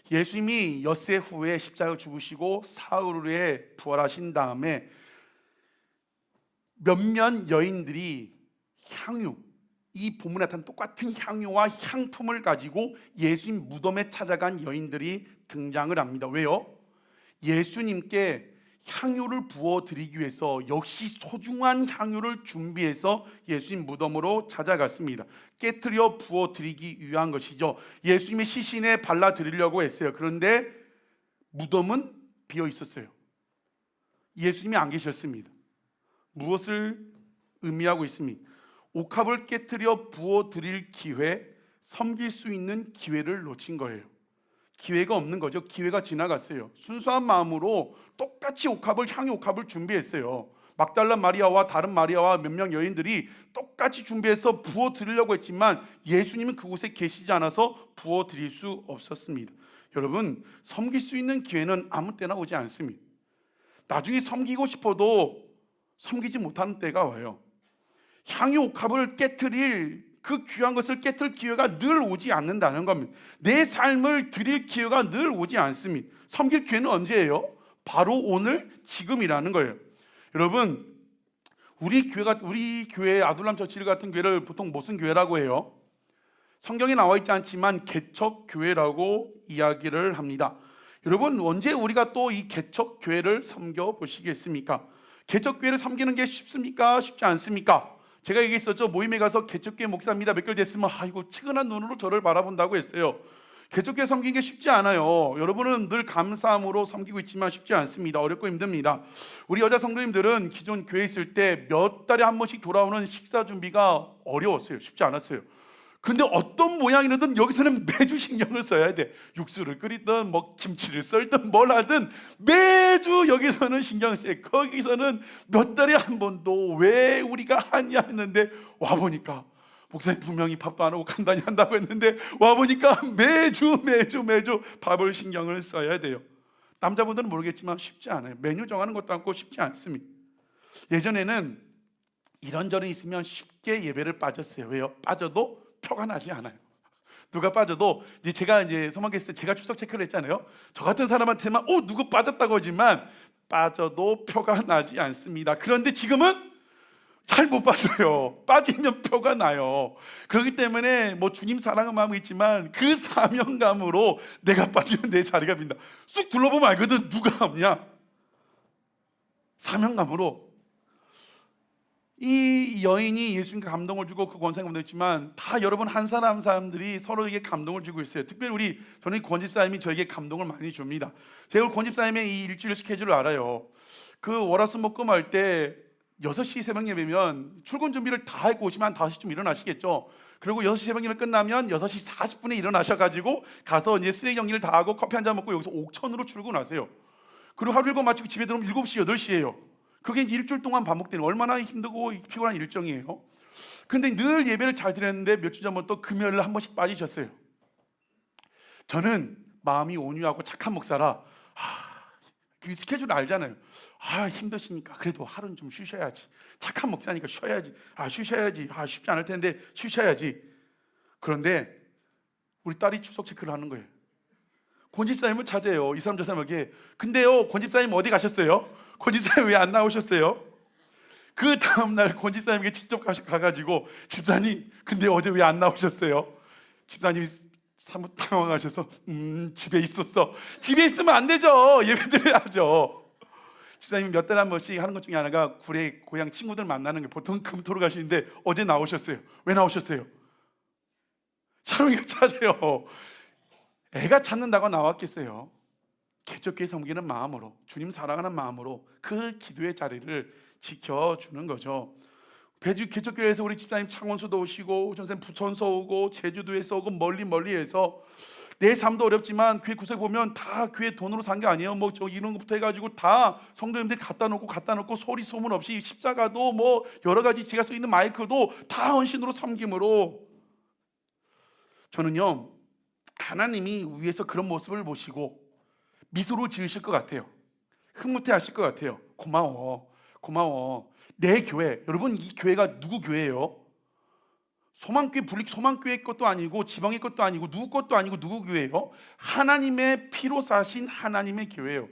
예수님이 엿새 후에 십자가 죽으시고 사흘 후에 부활하신 다음에 몇몇 여인들이 향유, 이 본문에 나타난 똑같은 향유와 향품을 가지고 예수님 무덤에 찾아간 여인들이 등장을 합니다. 왜요? 예수님께 향유를 부어드리기 위해서 역시 소중한 향유를 준비해서 예수님 무덤으로 찾아갔습니다. 깨트려 부어드리기 위한 것이죠. 예수님의 시신에 발라드리려고 했어요. 그런데 무덤은 비어 있었어요. 예수님이 안 계셨습니다. 무엇을 의미하고 있습니까? 옥합을 깨트려 부어드릴 기회, 섬길 수 있는 기회를 놓친 거예요. 기회가 없는 거죠. 기회가 지나갔어요. 순수한 마음으로 똑같이 향유 옥합을 준비했어요. 막달라 마리아와 다른 마리아와 몇 명 여인들이 똑같이 준비해서 부어드리려고 했지만 예수님은 그곳에 계시지 않아서 부어드릴 수 없었습니다. 여러분, 섬길 수 있는 기회는 아무 때나 오지 않습니다. 나중에 섬기고 싶어도 섬기지 못하는 때가 와요. 향유 옥합을 깨트릴 그 귀한 것을 깨트릴 기회가 늘 오지 않는다는 겁니다. 내 삶을 드릴 기회가 늘 오지 않습니다. 섬길 기회는 언제예요? 바로 오늘, 지금이라는 거예요. 여러분, 우리 교회 아둘람 처치 같은 교회를 보통 무슨 교회라고 해요? 성경에 나와 있지 않지만 개척 교회라고 이야기를 합니다. 여러분, 언제 우리가 또 이 개척 교회를 섬겨 보시겠습니까? 개척 교회를 섬기는 게 쉽습니까? 쉽지 않습니까? 제가 얘기했었죠. 모임에 가서 개척교회 목사입니다 몇 개월 됐으면 아이고 측은한 눈으로 저를 바라본다고 했어요. 개척교회 섬기는 게 쉽지 않아요. 여러분은 늘 감사함으로 섬기고 있지만 쉽지 않습니다. 어렵고 힘듭니다. 우리 여자 성도님들은 기존 교회에 있을 때 몇 달에 한 번씩 돌아오는 식사 준비가 어려웠어요. 쉽지 않았어요. 근데 어떤 모양이든 여기서는 매주 신경을 써야 돼. 육수를 끓이든 뭐 김치를 썰든 뭘 하든 매주 여기서는 신경 써요. 거기서는 몇 달에 한 번도 왜 우리가 하냐 했는데 와보니까 목사님 분명히 밥도 안 하고 간단히 한다고 했는데 와보니까 매주 밥을 신경을 써야 돼요. 남자분들은 모르겠지만 쉽지 않아요. 메뉴 정하는 것도 않고 쉽지 않습니다. 예전에는 이런저런 있으면 쉽게 예배를 빠졌어요. 왜요? 빠져도 표가 나지 않아요. 누가 빠져도 제가 소망교회 있을 때 제가 출석 체크를 했잖아요. 저 같은 사람한테만 누구 빠졌다고 하지만 빠져도 표가 나지 않습니다. 그런데 지금은 잘 못 빠져요. 빠지면 표가 나요. 그렇기 때문에 주님 사랑은 마음이 있지만 그 사명감으로 내가 빠지면 내 자리가 빈다. 쑥 둘러보면 알거든. 누가 없냐? 사명감으로. 이 여인이 예수님께 감동을 주고 그 권사님 감동했지만 다 여러분 한 사람 사람들이 서로에게 감동을 주고 있어요. 특별히 저는 권집사님이 저에게 감동을 많이 줍니다. 제가 권집사님의 이 일주일 스케줄을 알아요. 그 월화수목금 할 때 6시 새벽 예배면 출근 준비를 다 하고 오시면 한 5시쯤 일어나시겠죠. 그리고 6시 새벽 예배 끝나면 6시 40분에 일어나셔가지고 가서 쓰레기 정리를 다 하고 커피 한잔 먹고 여기서 옥천으로 출근하세요. 그리고 하루 일과 마치고 집에 들어오면 7시, 8시예요. 그게 일주일 동안 반복되는 얼마나 힘들고 피곤한 일정이에요. 근데 늘 예배를 잘 드렸는데 몇 주 전부터 금요일날 한 번씩 빠지셨어요. 저는 마음이 온유하고 착한 목사라 그 스케줄 알잖아요. 힘드시니까 그래도 하루는 좀 쉬셔야지. 착한 목사니까 쉬어야지. 쉬셔야지. 쉽지 않을 텐데 쉬셔야지. 그런데 우리 딸이 출석 체크를 하는 거예요. 권집사님을 찾아요. 이 사람 저 사람에게. 근데요, 권집사님 어디 가셨어요? 권집사님 왜 안 나오셨어요? 그 다음날 권집사님에게 직접 가가지고 집사님 근데 어제 왜 안 나오셨어요? 집사님이 사뭇 당황하셔서 집에 있었어. 집에 있으면 안 되죠. 예배 드려야죠. 집사님이 몇 달에 한 번씩 하는 것 중에 하나가 구례 고향 친구들 만나는 게 보통 금토로 가시는데 어제 나오셨어요. 왜 나오셨어요? 촬영이가 찾아요. 애가 찾는다고 나왔겠어요. 개척교회 섬기는 마음으로, 주님 사랑하는 마음으로 그 기도의 자리를 지켜주는 거죠. 개척교회에서 우리 집사님 창원수도 오시고 전생 부천서 오고 제주도에서 오고 멀리에서 내 삶도 어렵지만 교회 구석에 보면 다 교회 돈으로 산 게 아니에요. 이런 것부터 해가지고 다 성도님들 갖다 놓고 소리 소문 없이 십자가도 여러 가지 제가 써 있는 마이크도 다 헌신으로 섬김으로. 저는요, 하나님이 위에서 그런 모습을 보시고 미소로 지으실 것 같아요. 흐뭇해 하실 것 같아요. 고마워. 내 교회, 여러분 이 교회가 누구 교회예요? 소망교회 것도 아니고 지방의 것도 아니고 누구 것도 아니고 누구 교회예요? 하나님의 피로 사신 하나님의 교회예요.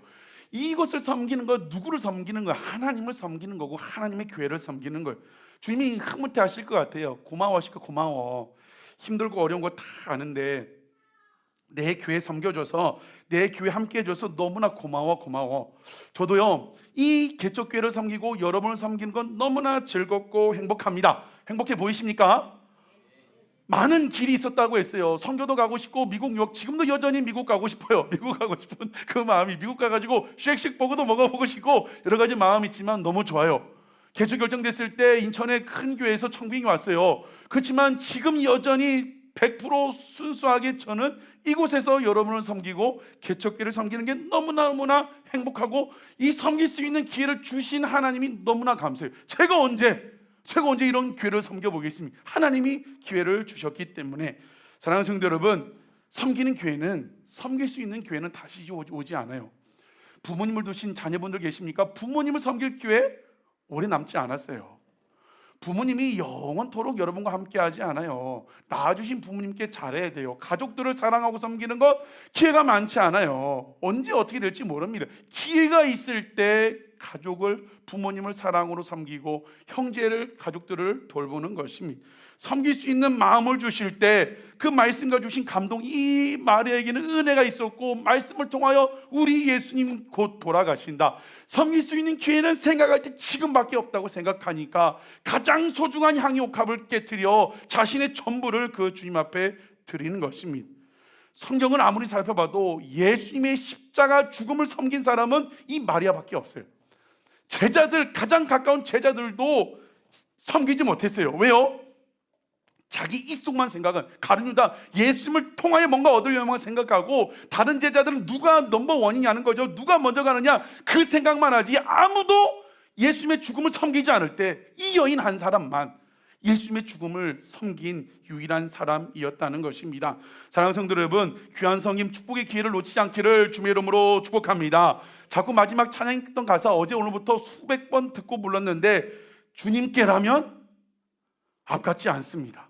이것을 섬기는 거 누구를 섬기는 거예요? 하나님을 섬기는 거고 하나님의 교회를 섬기는 거예요. 주님이 흐뭇해 하실 것 같아요. 고마워하실 거 고마워. 힘들고 어려운 거 다 아는데 내 교회 섬겨줘서 내 교회 함께 해줘서 너무나 고마워. 저도요 이 개척교회를 섬기고 여러분을 섬기는 건 너무나 즐겁고 행복합니다. 행복해 보이십니까? 많은 길이 있었다고 했어요. 선교도 가고 싶고 미국 유학, 지금도 여전히 미국 가고 싶어요. 미국 가고 싶은 그 마음이, 미국 가가지고 쉑쉑 버거도 먹어보고 싶고 여러 가지 마음이 있지만 너무 좋아요. 개척 결정됐을 때 인천의 큰 교회에서 청빙이 왔어요. 그렇지만 지금 여전히 100% 순수하게 저는 이곳에서 여러분을 섬기고 개척교회를 섬기는 게 너무나 행복하고 이 섬길 수 있는 기회를 주신 하나님이 너무나 감사해요. 제가 언제 이런 교회를 섬겨보겠습니까? 하나님이 기회를 주셨기 때문에. 사랑하는 성도 여러분, 섬기는 교회는, 섬길 수 있는 교회는 다시 오지 않아요. 부모님을 두신 자녀분들 계십니까? 부모님을 섬길 교회 오래 남지 않았어요. 부모님이 영원토록 여러분과 함께 하지 않아요. 낳아주신 부모님께 잘해야 돼요. 가족들을 사랑하고 섬기는 것 기회가 많지 않아요. 언제 어떻게 될지 모릅니다. 기회가 있을 때 가족을, 부모님을 사랑으로 섬기고 형제를, 가족들을 돌보는 것입니다. 섬길 수 있는 마음을 주실 때 그 말씀과 주신 감동, 이 마리아에게는 은혜가 있었고 말씀을 통하여 우리 예수님 곧 돌아가신다. 섬길 수 있는 기회는 생각할 때 지금밖에 없다고 생각하니까 가장 소중한 향유옥합을 깨뜨려 자신의 전부를 그 주님 앞에 드리는 것입니다. 성경을 아무리 살펴봐도 예수님의 십자가 죽음을 섬긴 사람은 이 마리아밖에 없어요. 제자들, 가장 가까운 제자들도 섬기지 못했어요. 왜요? 자기 입속만 생각은, 가룟 유다 예수님을 통하여 뭔가 얻으려면 생각하고 다른 제자들은 누가 넘버원이냐는 거죠. 누가 먼저 가느냐 그 생각만 하지 아무도 예수님의 죽음을 섬기지 않을 때 이 여인 한 사람만 예수님의 죽음을 섬긴 유일한 사람이었다는 것입니다. 사랑하는 성도 여러분, 귀한 성님 축복의 기회를 놓치지 않기를 주의 이름으로 축복합니다. 자꾸 마지막 찬양했던 가사 어제 오늘부터 수백 번 듣고 불렀는데 주님께라면 아깝지 않습니다.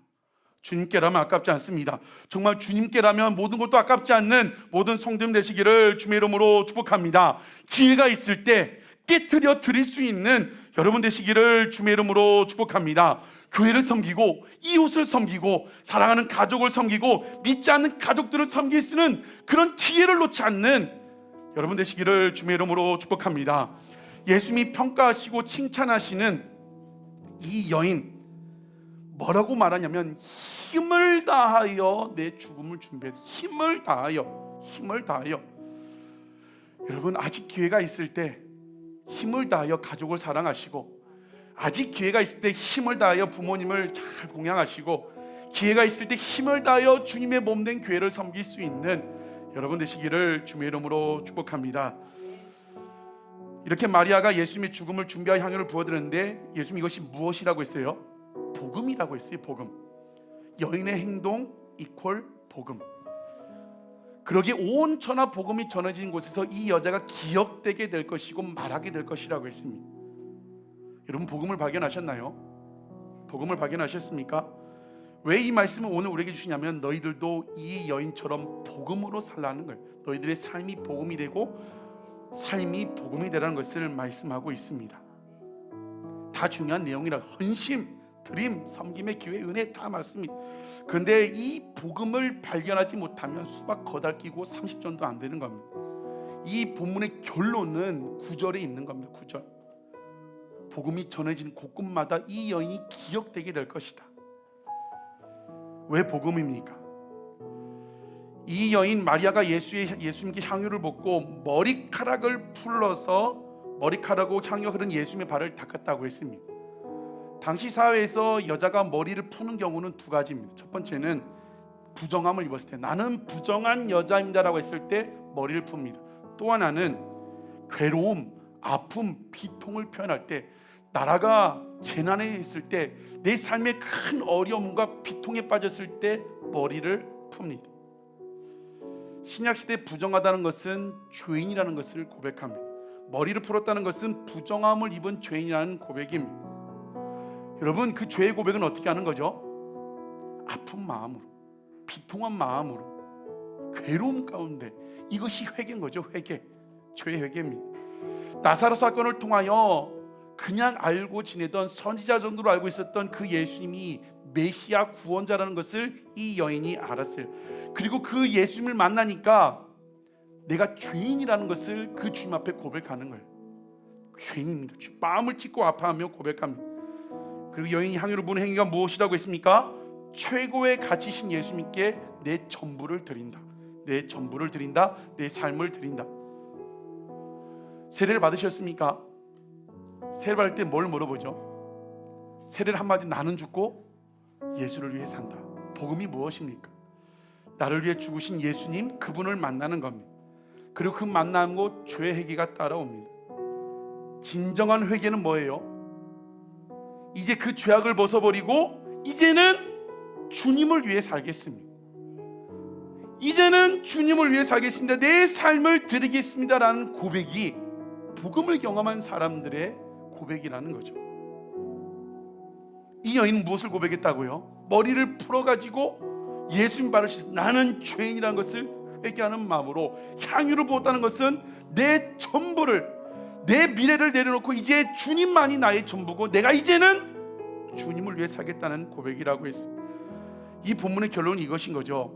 주님께라면 아깝지 않습니다. 정말 주님께라면 모든 것도 아깝지 않는 모든 성도님 되시기를 주님의 이름으로 축복합니다. 기회가 있을 때 깨트려 드릴 수 있는 여러분 되시기를 주님의 이름으로 축복합니다. 교회를 섬기고 이웃을 섬기고 사랑하는 가족을 섬기고 믿지 않는 가족들을 섬길 수 있는 그런 기회를 놓지 않는 여러분 되시기를 주님의 이름으로 축복합니다. 예수님이 평가하시고 칭찬하시는 이 여인, 뭐라고 말하냐면 힘을 다하여 내 죽음을 준비했다. 힘을 다하여. 여러분, 아직 기회가 있을 때 힘을 다하여 가족을 사랑하시고, 아직 기회가 있을 때 힘을 다하여 부모님을 잘 봉양하시고, 기회가 있을 때 힘을 다하여 주님의 몸된 교회를 섬길 수 있는 여러분 되시기를 주님의 이름으로 축복합니다. 이렇게 마리아가 예수님의 죽음을 준비할 향유를 부어드렸는데, 예수님 이것이 무엇이라고 했어요? 복음이라고 했어요. 복음. 여인의 행동 이퀄 복음. 그러기에 온 천하 복음이 전해진 곳에서 이 여자가 기억되게 될 것이고 말하게 될 것이라고 했습니다. 여러분, 복음을 발견하셨나요? 복음을 발견하셨습니까? 왜 이 말씀을 오늘 우리에게 주시냐면, 너희들도 이 여인처럼 복음으로 살라는 거예요. 너희들의 삶이 복음이 되고 삶이 복음이 되라는 것을 말씀하고 있습니다. 다 중요한 내용이라, 헌심, 드림, 섬김의 기회, 은혜 다 맞습니다. 그런데 이 복음을 발견하지 못하면 수박 거달끼고 30전도 안 되는 겁니다. 이 본문의 결론은 9절에 있는 겁니다. 9절. 복음이 전해진 곳곳마다 이 여인이 기억되게 될 것이다. 왜 복음입니까? 이 여인 마리아가 예수님께 향유를 붓고 머리카락을 풀러서 머리카락으로 향유 흐른 예수님의 발을 닦았다고 했습니다. 당시 사회에서 여자가 머리를 푸는 경우는 두 가지입니다. 첫 번째는 부정함을 입었을 때, 나는 부정한 여자입니다라고 했을 때 머리를 풉니다. 또 하나는 괴로움, 아픔, 비통을 표현할 때, 나라가 재난에 있을 때, 내 삶에 큰 어려움과 비통에 빠졌을 때 머리를 풉니다. 신약시대에 부정하다는 것은 죄인이라는 것을 고백합니다. 머리를 풀었다는 것은 부정함을 입은 죄인이라는 고백입니다. 여러분, 그 죄의 고백은 어떻게 하는 거죠? 아픈 마음으로, 비통한 마음으로, 괴로움 가운데. 이것이 회개인 거죠. 회개, 죄의 회개입니다. 나사로 사건을 통하여 그냥 알고 지내던, 선지자 정도로 알고 있었던 그 예수님이 메시아 구원자라는 것을 이 여인이 알았어요. 그리고 그 예수님을 만나니까 내가 죄인이라는 것을 그 주님 앞에 고백하는 거예요. 죄인입니다. 마음을 찢고 아파하며 고백합니다. 그리고 여인이 향유를 부은 행위가 무엇이라고 했습니까? 최고의 가치신 예수님께 내 전부를 드린다. 내 전부를 드린다. 내 삶을 드린다. 세례를 받으셨습니까? 세례 받을 때 뭘 물어보죠? 세례를 한마디, 나는 죽고 예수를 위해 산다. 복음이 무엇입니까? 나를 위해 죽으신 예수님, 그분을 만나는 겁니다. 그리고 그 만남고 죄 회개가 따라옵니다. 진정한 회개는 뭐예요? 이제 그 죄악을 벗어버리고 이제는 주님을 위해 살겠습니다. 이제는 주님을 위해 살겠습니다. 내 삶을 드리겠습니다라는 고백이 복음을 경험한 사람들의 고백이라는 거죠. 이 여인은 무엇을 고백했다고요? 머리를 풀어가지고 예수님 발을 씻어, 나는 죄인이라는 것을 회개하는 마음으로 향유를 부었다는 것은 내 전부를, 내 미래를 내려놓고 이제 주님만이 나의 전부고 내가 이제는 주님을 위해 살겠다는 고백이라고 했습니다. 이 본문의 결론은 이것인 거죠.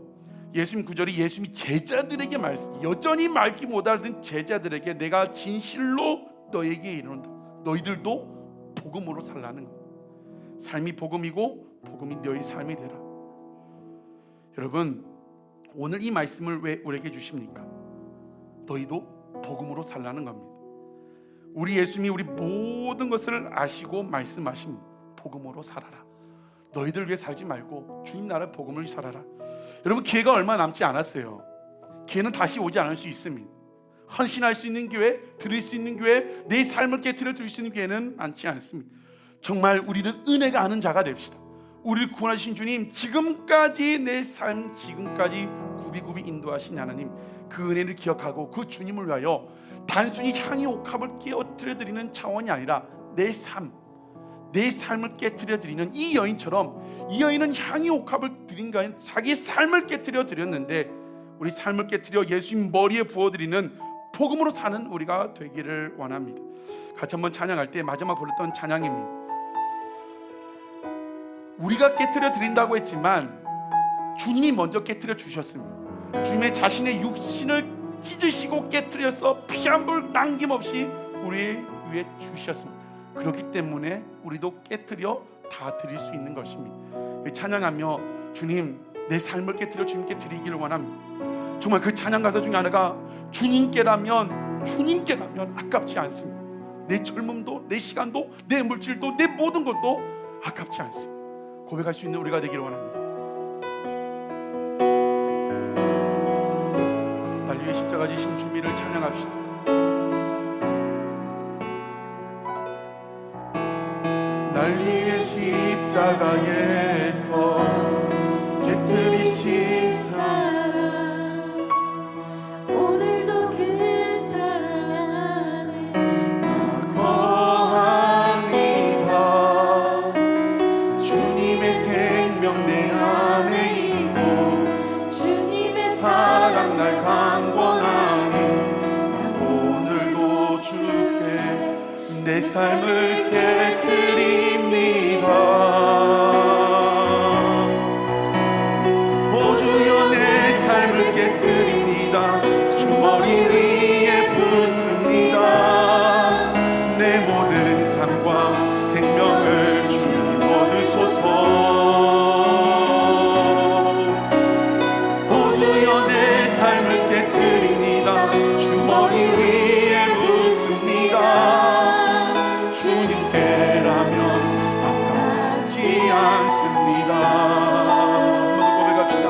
예수님 9절이 예수님이 제자들에게 말씀, 여전히 말기 못 알아듣는 제자들에게 내가 진실로 너에게 이른다. 너희들도 복음으로 살라는 것. 삶이 복음이고 복음이 너희 삶이 되라. 여러분, 오늘 이 말씀을 왜 우리에게 주십니까? 너희도 복음으로 살라는 겁니다. 우리 예수님이 우리 모든 것을 아시고 말씀하십니다. 복음으로 살아라. 너희들 위해 살지 말고 주님 나라의 복음을 살아라. 여러분, 기회가 얼마 남지 않았어요. 기회는 다시 오지 않을 수 있습니다. 헌신할 수 있는 기회, 드릴 수 있는 기회, 내 삶을 깨트려 드릴 수 있는 기회는 많지 않습니다. 정말 우리는 은혜가 아는 자가 됩시다. 우리를 구원하신 주님, 지금까지 내 삶, 지금까지 굽이굽이 인도하신 하나님, 그 은혜를 기억하고 그 주님을 위하여 단순히 향이 옥합을 깨어뜨려 드리는 차원이 아니라 내 삶, 내 삶을 깨뜨려 드리는 이 여인처럼, 이 여인은 향유 옥합을 드린 게 아니라 자기 삶을 깨뜨려 드렸는데, 우리 삶을 깨뜨려 예수님 머리에 부어드리는 복음으로 사는 우리가 되기를 원합니다. 같이 한번 찬양할 때 마지막 불렀던 찬양입니다. 우리가 깨뜨려 드린다고 했지만 주님이 먼저 깨뜨려 주셨습니다. 주님의 자신의 육신을 찢으시고 깨뜨려서 피 한 불 남김없이 우리 위에 주셨습니다. 그렇기 때문에 우리도 깨뜨려 다 드릴 수 있는 것입니다. 찬양하며 주님, 내 삶을 깨뜨려 주님께 드리기를 원합니다. 정말 그 찬양 가사 중에 하나가 주님께라면 아깝지 않습니다. 내 젊음도, 내 시간도, 내 물질도, 내 모든 것도 아깝지 않습니다. 고백할 수 있는 우리가 되기를 원합니다. 날 위해 십자가 지신 주님을 찬양합시다. 날 위해 십자가에서 깨뜨리신 사랑, 오늘도 그 사랑 안에 거합니다. 주님의 생명 내 안에 있고 주님의 사랑 날 강권하니, 오늘도 주께 내 삶을 깨뜨립니다. 오 주여, 내 삶을 깨뜨립니다. 주 머리 위에 붓습니다. 내 모든 삶과 생명을 주님 얻으소서. 오 주여, 내 삶을 깨뜨립니다. 주 머리 위에 붓습니다. 주님께라면 아깝지 않습니다. 모두 고백합시다.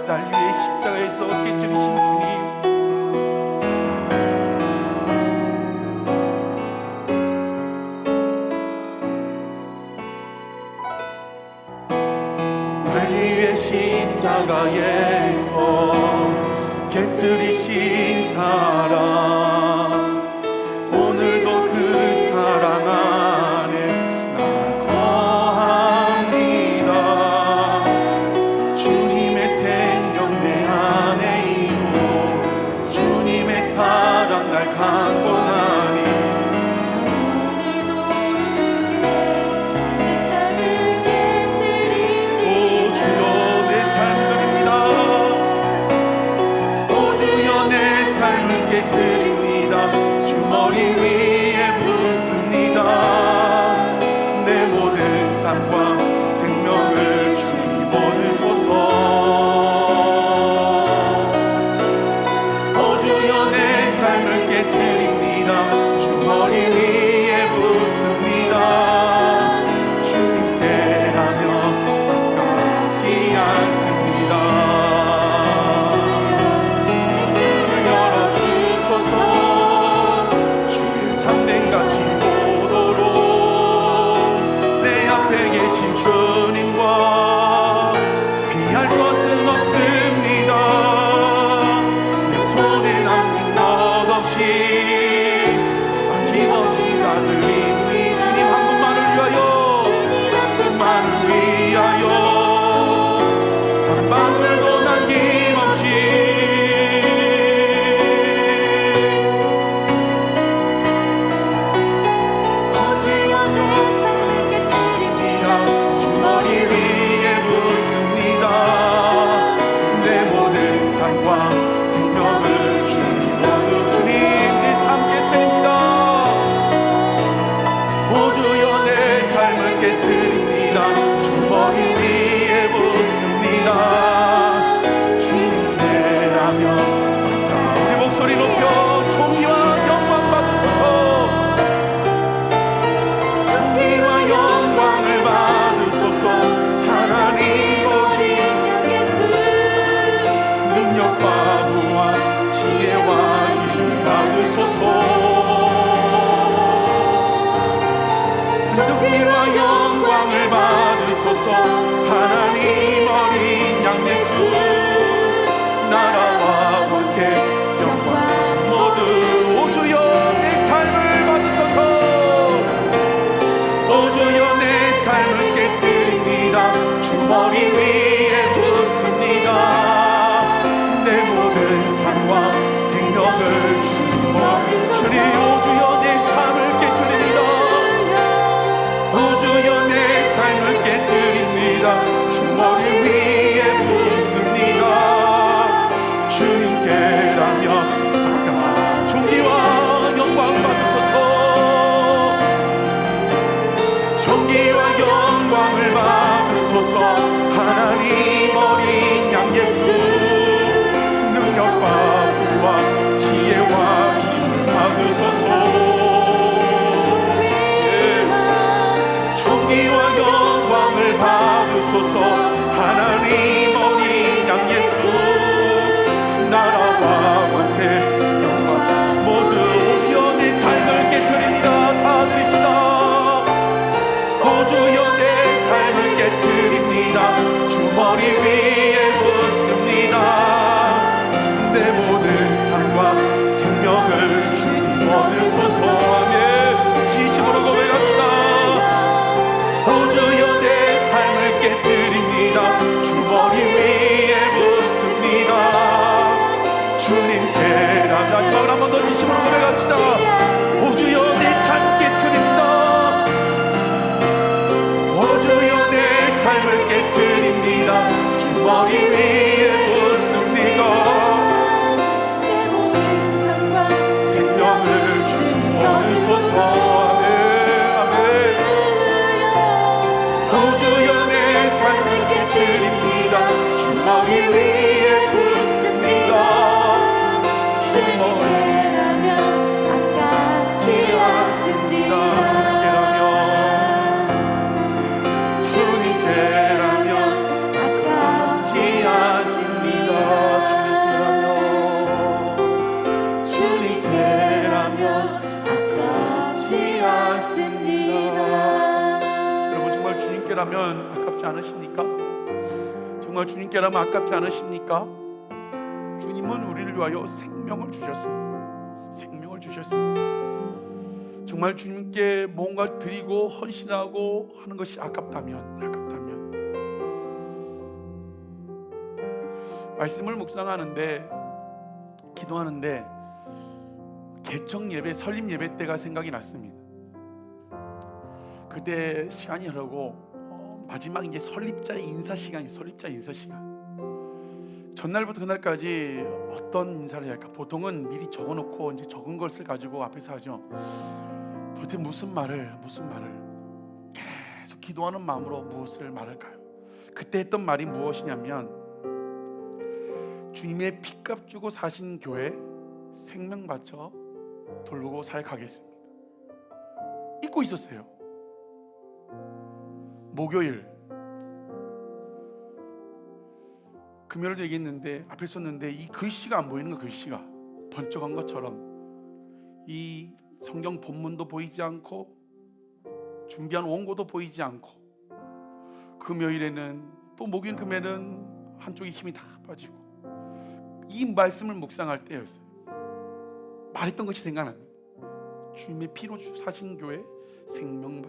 날 위해 십자가에서 깨뜨리신 주님, 날 위해 십자가에서 깨뜨리신 사랑, 오늘도 그 사랑 안에 나 거합니다. 주님의 생명 내 안에 있고 주님의 사랑 날 강권하니, 오늘도 주께 내 삶을 깨뜨리니. 오 주여, 내 삶을 드립니다. 오 주여, 내 삶을 깨뜨리 영광을 받으소서. 하나님 어린 양 예수 능력과 부와 지혜와 힘을 받으소서. 존귀와 영광을 받으소서. 하나님 어린 양 예수 나라와 권세 영광 모두 오주여 내 삶을 깨트립니다. 다 드립시다. 오주여 내 삶을 깨트립니다. 주머니 위에 붓습니다. 내 모든 삶과 생명을 주님 얻으소서. 아멘. 진심으로 고백합시다. 오주여 내 삶을 깨뜨립니다. 주머니 위에 붓습니다. 주님께라. 마지막으로 한 번 더 진심으로 고백합시다. 오주여 내 삶 깨뜨립니다. 오주여 내 삶을 깨뜨립니다. 주머니 위에 붓습니다. 생명을 주님 얻으소서. 오주여 내 삶을 깨뜨립니다. 주머니 위에 붓습니다. 주님께라면 아깝지 않습니다. 주님께라면 아깝지 않습니다. 주님께라면 아깝지 않습니다. 여러분 정말 주님께라면 아깝지 않으십니까? 정말 주님께라면 아깝지 않으십니까? 주님은 우리를 위하여 생명을 주셨습니다. 생명을 주셨습니다. 정말 주님께 뭔가 드리고 헌신하고 하는 것이 아깝다면 말씀을 묵상하는데 기도하는데 개청 예배 설립 예배 때가 생각이 났습니다. 그때 시간이 흐르고 마지막 이제 설립자의 인사 시간이 설립자 인사 시간. 전날부터 그날까지 어떤 인사를 할까? 보통은 미리 적어놓고 이제 적은 것을 가지고 앞에서 하죠. 도대체 무슨 말을 계속 기도하는 마음으로 무엇을 말할까요? 그때 했던 말이 무엇이냐면 주님의 피값 주고 사신 교회 생명 바쳐 돌보고 사역하겠습니다. 잊고 있었어요. 목요일 금요일도 얘기했는데 앞에 썼는데 이 글씨가 안 보이는 거. 글씨가 번쩍한 것처럼 이 성경 본문도 보이지 않고 준비한 원고도 보이지 않고 금요일에는 또 목요일 금요일은 한쪽에 힘이 다 빠지고 이 말씀을 묵상할 때였어요. 말했던 것이 생각납니다. 주님의 피로 사신 교회 생명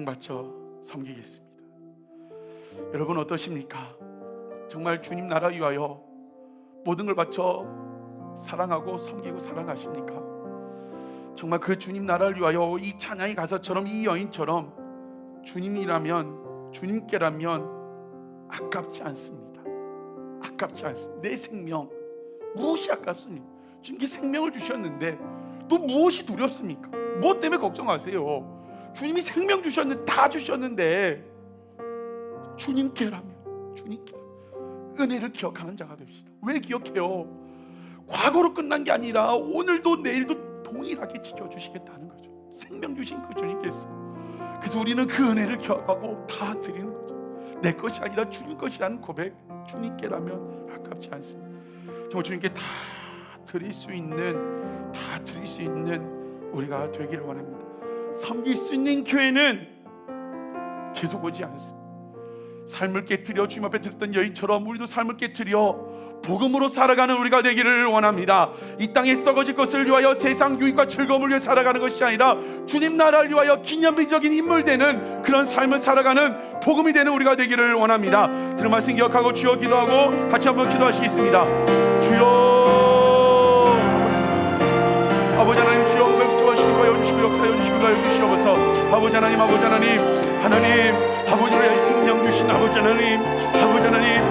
바쳐 섬기겠습니다. 여러분 어떠십니까? 정말 주님 나라 위하여 모든 걸 바쳐 사랑하고 섬기고 사랑하십니까? 정말 그 주님 나라를 위하여 이 찬양의 가사처럼 이 여인처럼 주님께라면 아깝지 않습니다. 아깝지 않습니다. 내 생명 무엇이 아깝습니까? 주님께 생명을 주셨는데 또 무엇이 두렵습니까? 무엇 때문에 걱정하세요? 주님이 생명 주셨는데 다 주셨는데 주님께라면 은혜를 기억하는 자가 됩시다. 왜 기억해요? 과거로 끝난 게 아니라 오늘도 내일도 동일하게 지켜주시겠다는 거죠. 생명 주신 그 주님께서. 그래서 우리는 그 은혜를 기억하고 다 드리는 거죠. 내 것이 아니라 주님 것이라는 고백. 주님께라면 아깝지 않습니다. 정말 주님께 다 드릴 수 있는 우리가 되기를 원합니다. 섬길 수 있는 교회는 계속 오지 않습니다. 삶을 깨뜨려 주님 앞에 드렸던 여인처럼 우리도 삶을 깨뜨려 복음으로 살아가는 우리가 되기를 원합니다. 이 땅에 썩어질 것을 위하여 세상 유익과 즐거움을 위해 살아가는 것이 아니라 주님 나라를 위하여 기념비적인 인물 되는 그런 삶을 살아가는 복음이 되는 우리가 되기를 원합니다. 들은 말씀 기억하고 주여 기도하고 같이 한번 기도하시겠습니다. 주여 아버지 하나님 주여 묵주하시고 여주시고 역사여 주시고 가여 주시옵소서. 아버지 하나님 아버지 아버지로의 생명 주신 아버지 하나님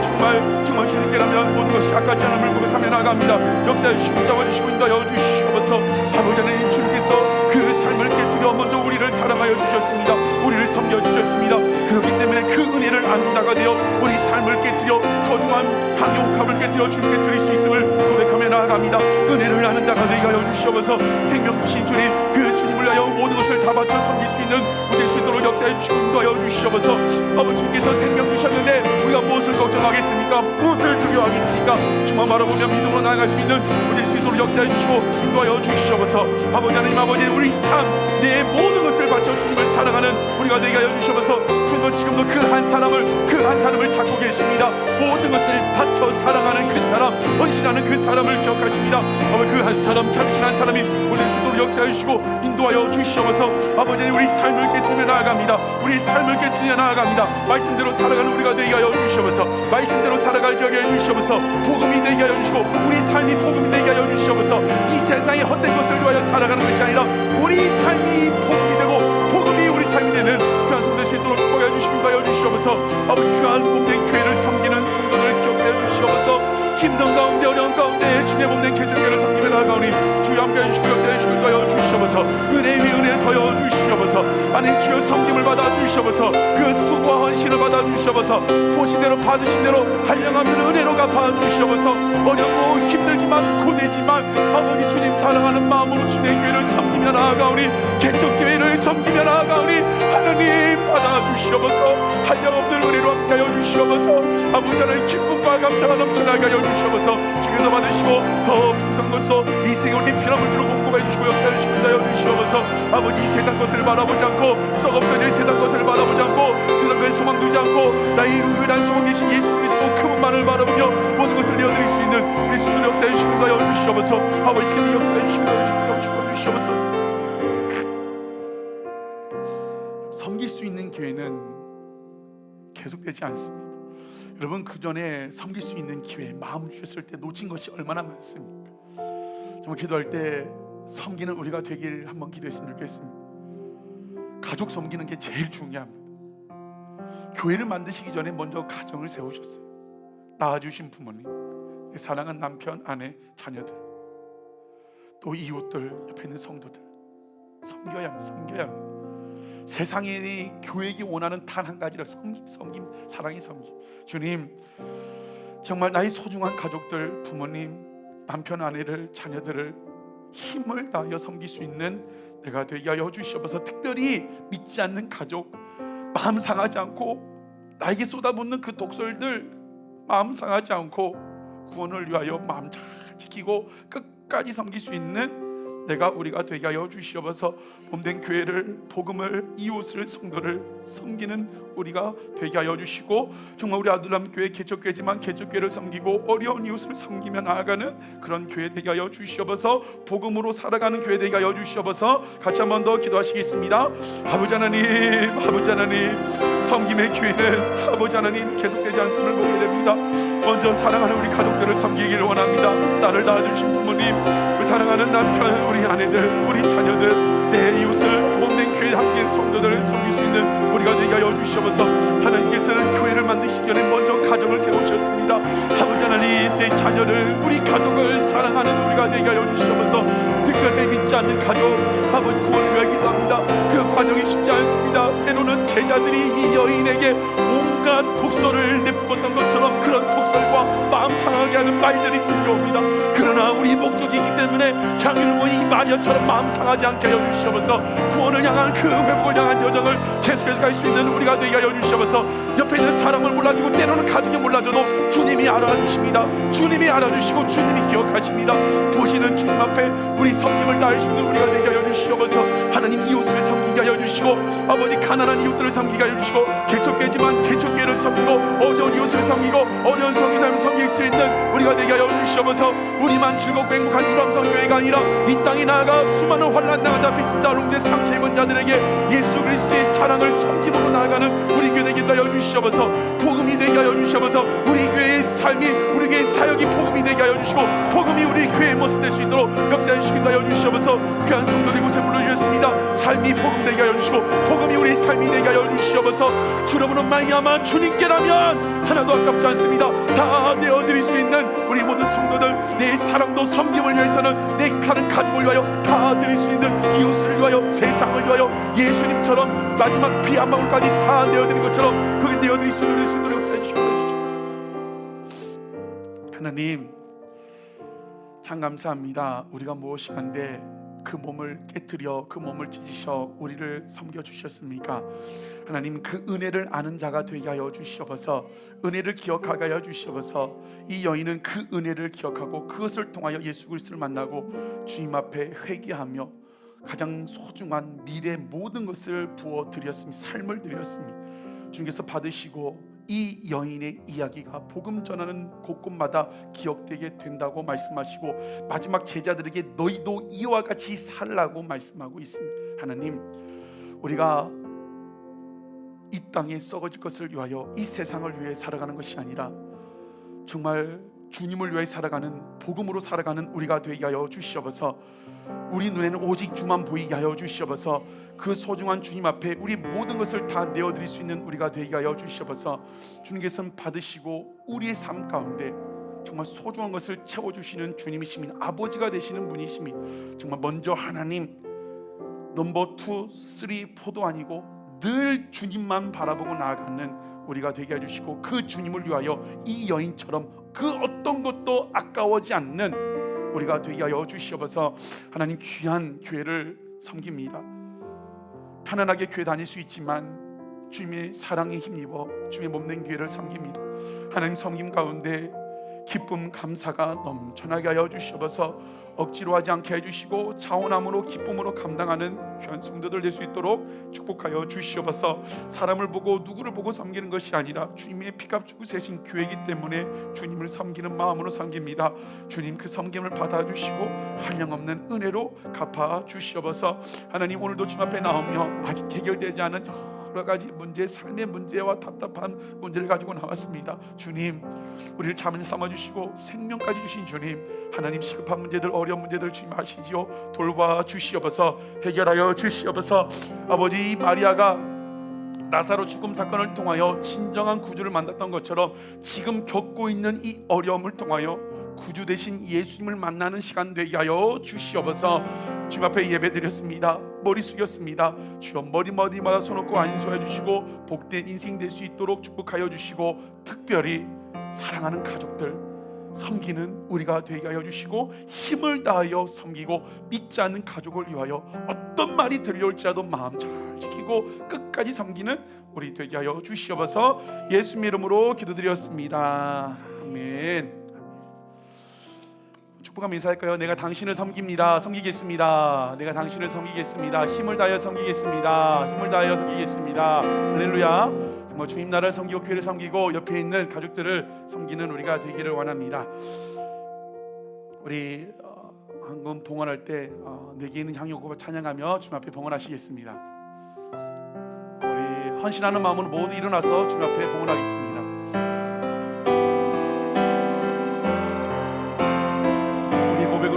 정말 주님께라면 모든 것이 아깝지 않음을 고백하며 나아갑니다. 역사해 주시고 잡아주시고 인도하여 주시옵소서. 아버지 하나님 주님께서 그 삶을 깨뜨려 주여 먼저 우리를 사랑하여 주셨습니다. 우리를 섬겨주셨습니다. 그렇기 때문에 그 은혜를 아는 자가 되어 우리 삶을 깨뜨려 소중한 향유옥합을 깨뜨려 주님께 드릴 수 있음을 고백하며 나아갑니다. 은혜를 아는 자가 되게 하여 주시옵소서. 생명 주신 주님, 그 주님을 위하여 모든 것을 다 바쳐 섬길 수 있는 우리 수 있도록 역사해 주시고 인도하여 주시옵소서. 아버지께서 생명 주셨는데 우리가 무엇을 걱정하겠습니까? 무엇을 두려워하겠습니까? 주만 바라보며 믿음으로 나아갈 수 있는 우리 수 있도록 역사해 주시고 인도하여 주시옵소서. 아버지 하나님, 아버지 우리 삶, 내 모든 것을 바쳐 주님을 사랑하는 우리가 되게 하여 주시옵소서. 주님은 지금도 그 한 사람을 찾고 계십니다. 모든 것을 바쳐 사랑하는 그 사람, 헌신하는 그 사람을 기억하십니다. 아버지 그 한 사람 찾으신 한 사람이 우리 수 있도록 역사해 주시고 인도하여 주시옵소서. 아버지 우리 삶을 깨뜨려 나아갑니다. 우리 삶을 깨뜨려 나아갑니다. 말씀대로 살아가는 우리가 되게 하여 주시옵소서. 말씀대로 살아가게 하여 주시옵소서. 복음이 되게 하여 주시고 우리 삶이 복음이 되게 하여 주시옵소서. 이 세상의 헛된 것을 위하여 살아가는 것이 아니라 우리 삶이 복음이 되고 복음이 우리 삶이 되는 귀한 손 될 수 있도록 축복해 주시기 하여 주시옵소서. 아버지 귀한 몸된 교회를 섬기는 성도들을 기억해 주시옵소서. 힘든 가운데 어려운 가운데 주의 몸된 개종교를 섬기며 나아가오니 주여 함께 해주시고 역사해 주시고 하여 주시옵소서. 은혜 위에 은혜를 더여 주시옵소서. 아니 주여 섬김을 받아 주시옵소서. 그 수고와 헌신을 받아 주시옵소서. 보신 대로 받으신 대로 한량하면 은혜로 갚아 주시옵소서. 어렵고 힘들지만 고되지만 아버지 주님 사랑하는 마음으로 주의 교회를 섬기며 나아가오니 개종교회를 섬기며 나아가오니 하나님 받아 주시옵소서. 한량없는 은혜로 함께 하여 주시옵소서. 아버지 하나님 기쁨과 감사가 넘쳐나게 하여 주시옵소서. 주께서 받으시고 더 풍성한 것으로 이 세상을 피난을 주로 공급해 주시고 역사해 주시고 하여 주시옵소서. 아버지 이 세상 것을 바라보지 않고 썩 없어질 세상 것을 바라보지 않고 세상 것에 소망 두지 않고 나의 유일한 소망 되신 예수 그리스도 그분만을 바라보며 모든 것을 내어드릴 수 있는 우리 수도 역사해 주시고 하여 주시옵소서. 아버지 스케줄 역사해 주시고 하여 주시옵소서. 섬길 수 있는 기회는 계속되지 않습니다. 여러분 그 전에 섬길 수 있는 기회 마음 주셨을 때 놓친 것이 얼마나 많습니까? 정말 기도할 때 섬기는 우리가 되길 한번 기도했으면 좋겠습니다. 가족 섬기는 게 제일 중요합니다. 교회를 만드시기 전에 먼저 가정을 세우셨어요. 낳아주신 부모님, 사랑하는 남편, 아내, 자녀들, 또 이웃들, 옆에 있는 성도들 섬겨야 합니다. 세상이 교회에게 원하는 단 한 가지라 섬김, 사랑이 섬김. 주님, 정말 나의 소중한 가족들, 부모님, 남편, 아내를, 자녀들을 힘을 다하여 섬길 수 있는 내가 되게 하여 주시옵소서. 특별히 믿지 않는 가족, 마음 상하지 않고 나에게 쏟아붓는 그 독설들 마음 상하지 않고 구원을 위하여 마음 잘 지키고 끝까지 섬길 수 있는 우리가 되게 하여 주시옵소서. 몸된 교회를, 복음을, 이웃을, 성도를 섬기는 우리가 되게 하여 주시고 정말 우리 아들람 교회 개척교회지만 개척교회를 섬기고 어려운 이웃을 섬기며 나아가는 그런 교회 되게 하여 주시옵소서. 복음으로 살아가는 교회 되게 하여 주시옵소서. 같이 한 번 더 기도하시겠습니다. 아버지 하나님, 섬김의 교회는 아버지 하나님 계속되지 않음을 보게 됩니다. 먼저 사랑하는 우리 가족들을 섬기기를 원합니다. 나를 낳아주신 부모님, 우리 사랑하는 남편, 우리 아내들, 우리 자녀들, 내 이웃을 몸된 교회 함께 성도들을 섬길 수 있는 우리가 되게 하여 주시옵소서. 하나님께서는 교회를 만드시기 전에 먼저 가정을 세우셨습니다. 아버지 하나님, 내 자녀를, 우리 가족을 사랑하는 우리가 되게 하여 주시옵소서. 특별히 믿지 않는 가족, 아버지 구원을 위하여 기도합니다. 그 과정이 쉽지 않습니다. 때로는 제자들이 이 여인에게 온갖 독설을 내뿜었던 것처럼 그런 독설과 마음 상하게 하는 말들이 들려옵니다. 그러나 우리 목적이기 때문에 향유를 이 마녀처럼 마음 상하지 않게 하여 주시옵소서. 구원을 향한 그 회복을 향한 여정을 계속해서 갈 수 있는 우리가 되게 하여 주시옵소서. 옆에 있는 사람을 몰라주고 때로는 가족이 몰라줘도 주님이 알아주십니다. 주님이 알아주시고 주님이 기억하십니다. 보시는 주님 앞에 우리 섬김을 다할 수 있는 우리가 되게 하여 주시옵소서. 하나님 이웃을 섬기게 하여 주시고 아버지 가난한 이웃들을 섬기게 하여 주시고 개척교회지만 개척교회를 섬기고 어려운 이웃을 섬기고 어려운 성기사를 섬길 수 있는 우리가 되게 하여 주시옵소서. 우리만 즐겁고 행복한 유람선교회가 아니라 이 땅에 나아가 수많은 환난 당한 빚진 자, 롱대 상처 입은 자들에게 예수 그리스도의 사랑을 섬김으로 나아가는 우리 교회 되게 하여 주시옵소서. 복음이 되게 하여 주시옵소서. 우리 교회의 삶이 우리 교회 사역이 복음이 되게 하여 주시고 복음이 우리 교회의 모습 될 수 있도록 역사해 주시긴다 하여 주시옵소서. 귀한 성도들 이곳에 불러주셨습니다. 삶이 복음 되게 하여 주시고 복음이 우리 삶이 되게 하여 주시옵소서. 주름으로 말미암아 주님께라면 하나도 아깝지 않습니다. 다 내어드릴 수 있는 우리 모든 성도들, 내 사랑도 섬김을 위해서는 내 다른 가족을 위하여 다 드릴 수 있는 이웃을 위하여 세상을 위하여 예수님처럼 마지막 피 한 방울까지 다 내어드린 것처럼 그게 내어드릴 수 있도록 역사해 주시옵소서. 하나님 참 감사합니다. 우리가 무엇인데 그 몸을 깨뜨려 그 몸을 찢으셔 우리를 섬겨주셨습니까? 하나님 그 은혜를 아는 자가 되게 하여 주시옵소서. 은혜를 기억하게 하여 주시옵소서. 이 여인은 그 은혜를 기억하고 그것을 통하여 예수 그리스도를 만나고 주님 앞에 회개하며 가장 소중한 미래의 모든 것을 부어드렸습니다. 삶을 드렸습니다. 주님께서 받으시고 이 여인의 이야기가 복음 전하는 곳곳마다 기억되게 된다고 말씀하시고 마지막 제자들에게 너희도 이와 같이 살라고 말씀하고 있습니다. 하나님 우리가 이 땅에 썩어질 것을 위하여 이 세상을 위해 살아가는 것이 아니라 정말 주님을 위해 살아가는 복음으로 살아가는 우리가 되게 하여 주시옵소서. 우리 눈에는 오직 주만 보이게 하여 주시옵소서. 그 소중한 주님 앞에 우리 모든 것을 다 내어드릴 수 있는 우리가 되게 하여 주시옵소서. 주님께서는 받으시고 우리의 삶 가운데 정말 소중한 것을 채워주시는 주님이십니다. 아버지가 되시는 분이십니다. 정말 먼저 하나님 넘버 2, 3, 4도 아니고 늘 주님만 바라보고 나아가는 우리가 되게 해주시고 그 주님을 위하여 이 여인처럼 그 어떤 것도 아까워지 않는 우리가 되게 하여 주시옵소서. 하나님 귀한 교회를 섬깁니다. 편안하게 교회 다닐 수 있지만 주님의 사랑에 힘입어 주님의 몸된 교회를 섬깁니다. 하나님 섬김 가운데 기쁨 감사가 넘쳐나게 하여 주시옵소서. 억지로 하지 않게 해주시고 자원함으로 기쁨으로 감당하는 귀한 성도들 될 수 있도록 축복하여 주시옵소서. 사람을 보고 누구를 보고 섬기는 것이 아니라 주님의 피값 주고 세신 교회이기 때문에 주님을 섬기는 마음으로 섬깁니다. 주님 그 섬김을 받아주시고 한량없는 은혜로 갚아 주시옵소서. 하나님 오늘도 주님 앞에 나오며 아직 해결되지 않은 여러 가지 문제, 삶의 문제와 답답한 문제를 가지고 나왔습니다. 주님 우리를 자문에 삼아주시고 생명까지 주신 주님, 하나님 시급한 문제들 어려운 문제들 주님 아시지요. 돌봐 주시옵소서. 해결하여 주시옵소서. 아버지 마리아가 나사로 죽음 사건을 통하여 진정한 구주를 만났던 것처럼 지금 겪고 있는 이 어려움을 통하여 구주 되신 예수님을 만나는 시간 되게 하여 주시옵소서. 주님 앞에 예배드렸습니다. 머리 숙였습니다. 주여 머리마다 손 얹고 안수해 주시고 복된 인생 될 수 있도록 축복하여 주시고 특별히 사랑하는 가족들 섬기는 우리가 되게 하여 주시고 힘을 다하여 섬기고 믿지 않는 가족을 위하여 어떤 말이 들려올지라도 마음 잘 지키고 끝까지 섬기는 우리 되게 하여 주시옵소서. 예수님 이름으로 기도드렸습니다. 아멘. 축복하며 인사할까요? 내가 당신을 섬깁니다. 섬기겠습니다. 내가 당신을 섬기겠습니다. 힘을 다하여 섬기겠습니다. 힘을 다하여 섬기겠습니다. 할렐루야. 정말 주님 나라를 섬기고 교회를 섬기고 옆에 있는 가족들을 섬기는 우리가 되기를 원합니다. 우리 한번 봉헌할 때 내게 있는 향유고 찬양하며 주님 앞에 봉헌하시겠습니다. 우리 헌신하는 마음으로 모두 일어나서 주님 앞에 봉헌하겠습니다.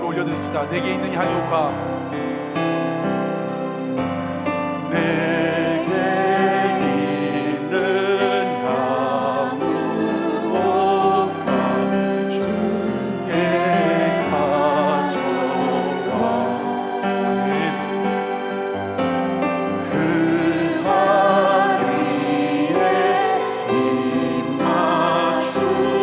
올려드립시다. 내게 있는 향유가 내게 있는 향유가 주께 가져와 그 자리에 입 맞추고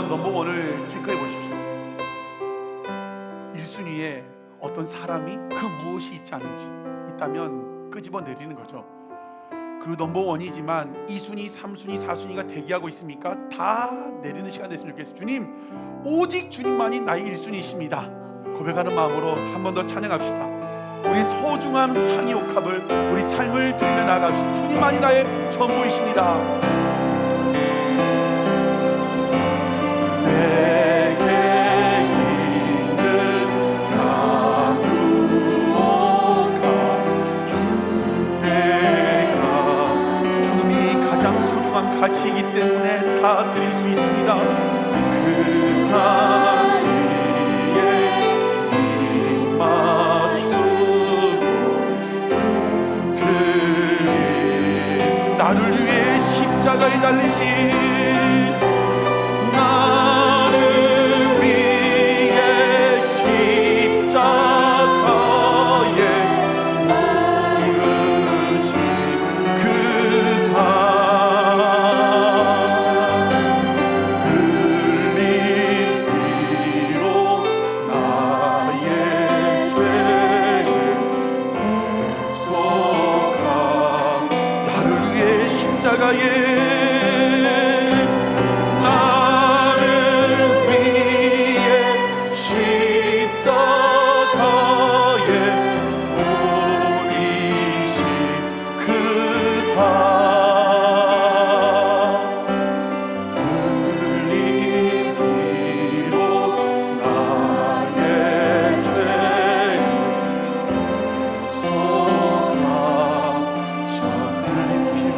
넘버원을 체크해 보십시오. 1순위에 어떤 사람이 그 무엇이 있지 않은지 있다면 끄집어 내리는 거죠. 그 넘버원이지만 2순위, 3순위, 4순위가 대기하고 있습니까? 다 내리는 시간 됐으면 좋겠어요. 주님, 오직 주님만이 나의 1순위이십니다. 고백하는 마음으로 한 번 더 찬양합시다. 우리 소중한 상이 옥합을, 우리 삶을 들며 나갑시다. 주님만이 나의 전부이십니다. 내게 있는 나무옥합, 내가 주님이 가장 소중한 가치이기 때문에 다 드릴 수 있습니다. 그 한 위에 입 맞추고 드린, 나를 위해 십자가에 달리신, 나를 위해 십자가에 오르신 그 한 흘린 피로 나의 죄를 대속함. 나를 위해 십자가에, 나를 위해 십자가에 오리신 그 한 흘린 피로 나의 죄를 속하셨는 피로,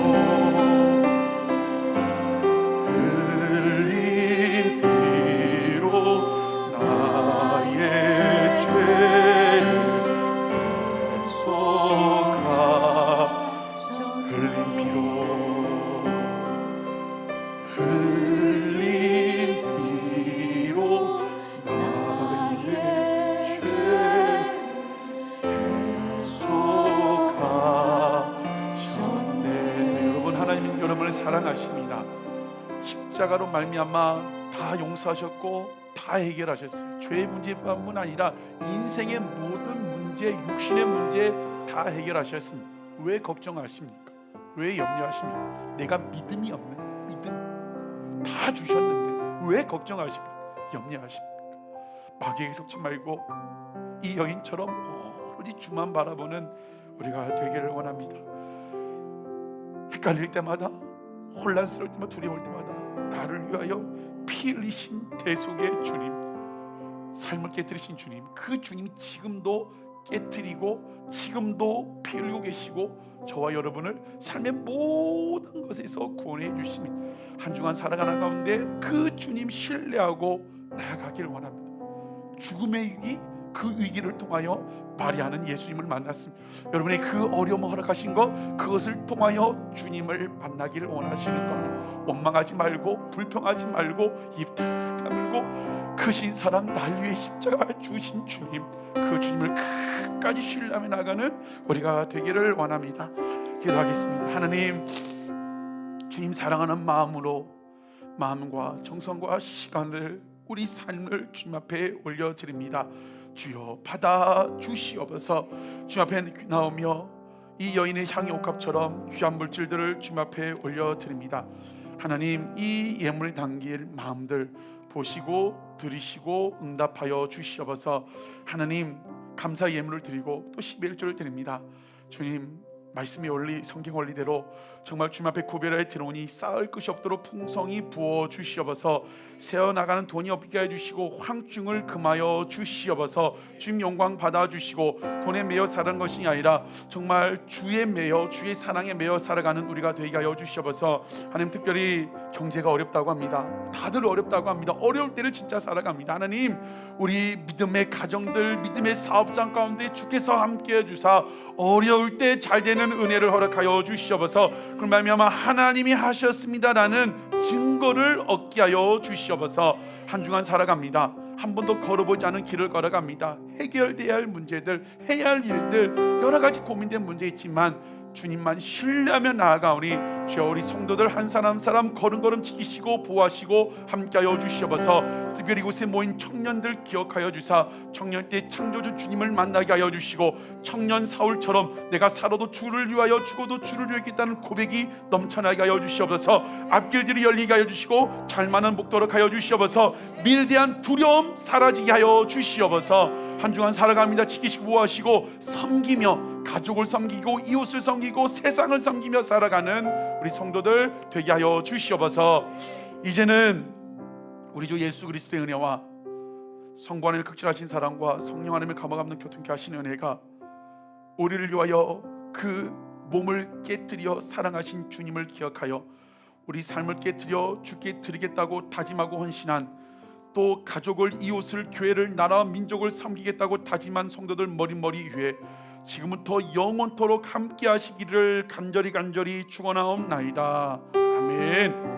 흘린 피로 나의 죄를 속하셨는, 흘린 피로, 흘린 피로 나의 죄를 대속하셨네. 여러분, 하나님은 여러분을 사랑하십니다. 십자가로 말미암아 다 용서하셨고 다 해결하셨어요. 죄의 문제뿐만 아니라 인생의 모든 문제, 육신의 문제 다 해결하셨습니다. 왜 걱정하십니까? 왜 염려하십니까? 내가 믿음이 없는, 믿음 다 주셨는데 왜 걱정하십니까? 염려하십니까? 마귀에게 속지 말고 이 여인처럼 오로지 주만 바라보는 우리가 되기를 원합니다. 헷갈릴 때마다, 혼란스러울 때마다, 두려울 때마다 나를 위하여 피 흘리신 대속의 주님, 삶을 깨뜨리신 주님, 그 주님이 지금도 깨뜨리고 지금도 피 흘리고 계시고 저와 여러분을 삶의 모든 것에서 구원해 주십니다. 한 주간 살아가는 가운데 그 주님 신뢰하고 나아가기를 원합니다. 죽음의 위기, 그 위기를 통하여 발휘하는 예수님을 만났습니다. 여러분의 그 어려움을 허락하신 것, 그것을 통하여 주님을 만나기를 원하시는 겁니다. 원망하지 말고, 불평하지 말고, 입 탁 다물고, 크신 사랑, 날 위해 십자가 주신 주님, 그 주님을 끝까지 신뢰하며 나가는 우리가 되기를 원합니다. 기도하겠습니다. 하나님, 주님 사랑하는 마음으로, 마음과 정성과 시간을, 우리 삶을 주님 앞에 올려드립니다. 주여 받아 주시옵소서. 주님 앞에 나오며 이 여인의 향이 옥합처럼 귀한 물질들을 주님 앞에 올려드립니다. 하나님, 이 예물에 담길 마음들 보시고 들으시고 응답하여 주시옵소서. 하나님, 감사의 예물을 드리고 또 11조를 드립니다. 주님, 말씀의 원리, 성경 원리대로 정말 주님 앞에 구별하여 들어오니 쌓을 것이 없도록 풍성히 부어 주시옵소서. 새어나가는 돈이 없게 해주시고 황중을 금하여 주시옵소서. 주님 영광 받아주시고 돈에 매여 살아가는 것이 아니라 정말 주의 매여, 주의 사랑에 매여 살아가는 우리가 되게 하여 주시옵소서. 하나님, 특별히 경제가 어렵다고 합니다. 다들 어렵다고 합니다. 어려울 때를 진짜 살아갑니다. 하나님, 우리 믿음의 가정들, 믿음의 사업장 가운데 주께서 함께해 주사 어려울 때 잘 되는 은혜를 허락하여 주시옵소서. 그럼 말미암아 하나님이 하셨습니다라는 증거를 얻게 하여 주시옵소서. 한 주간 살아갑니다. 한 번도 걸어보지 않은 길을 걸어갑니다. 해결돼야 할 문제들, 해야 할 일들, 여러 가지 고민된 문제 있지만 주님만 신뢰하며 나아가오니 주여 우리 성도들 한 사람 한 사람 걸음걸음 지키시고 보호하시고 함께하여 주시옵소서. 특별히 이곳에 모인 청년들 기억하여 주사 청년 때 창조주 주님을 만나게 하여 주시고 청년 사울처럼 내가 살아도 주를 위하여 죽어도 주를 위하겠다는 고백이 넘쳐나게 하여 주시옵소서. 앞길들이 열리게 하여 주시고 잘만한 복도록 하여 주시옵소서. 미래에 대한 두려움 사라지게 하여 주시옵소서. 한 주간 살아갑니다. 지키시고 보호하시고 섬기며 가족을 섬기고 이웃을 섬기고 세상을 섬기며 살아가는 우리 성도들 되게 하여 주시옵소서. 이제는 우리 주 예수 그리스도의 은혜와 성부 하나님의 극진하신 사랑과 성령 하나님의 감화감동 교통케 하시는 은혜가 우리를 위하여 그 몸을 깨뜨려 사랑하신 주님을 기억하여 우리 삶을 깨뜨려 주께 드리겠다고 다짐하고 헌신한 또 가족을 이웃을 교회를 나라와 민족을 섬기겠다고 다짐한 성도들 머리머리 위에 지금부터 영원토록 함께 하시기를 간절히 축원하옵나이다. 아멘.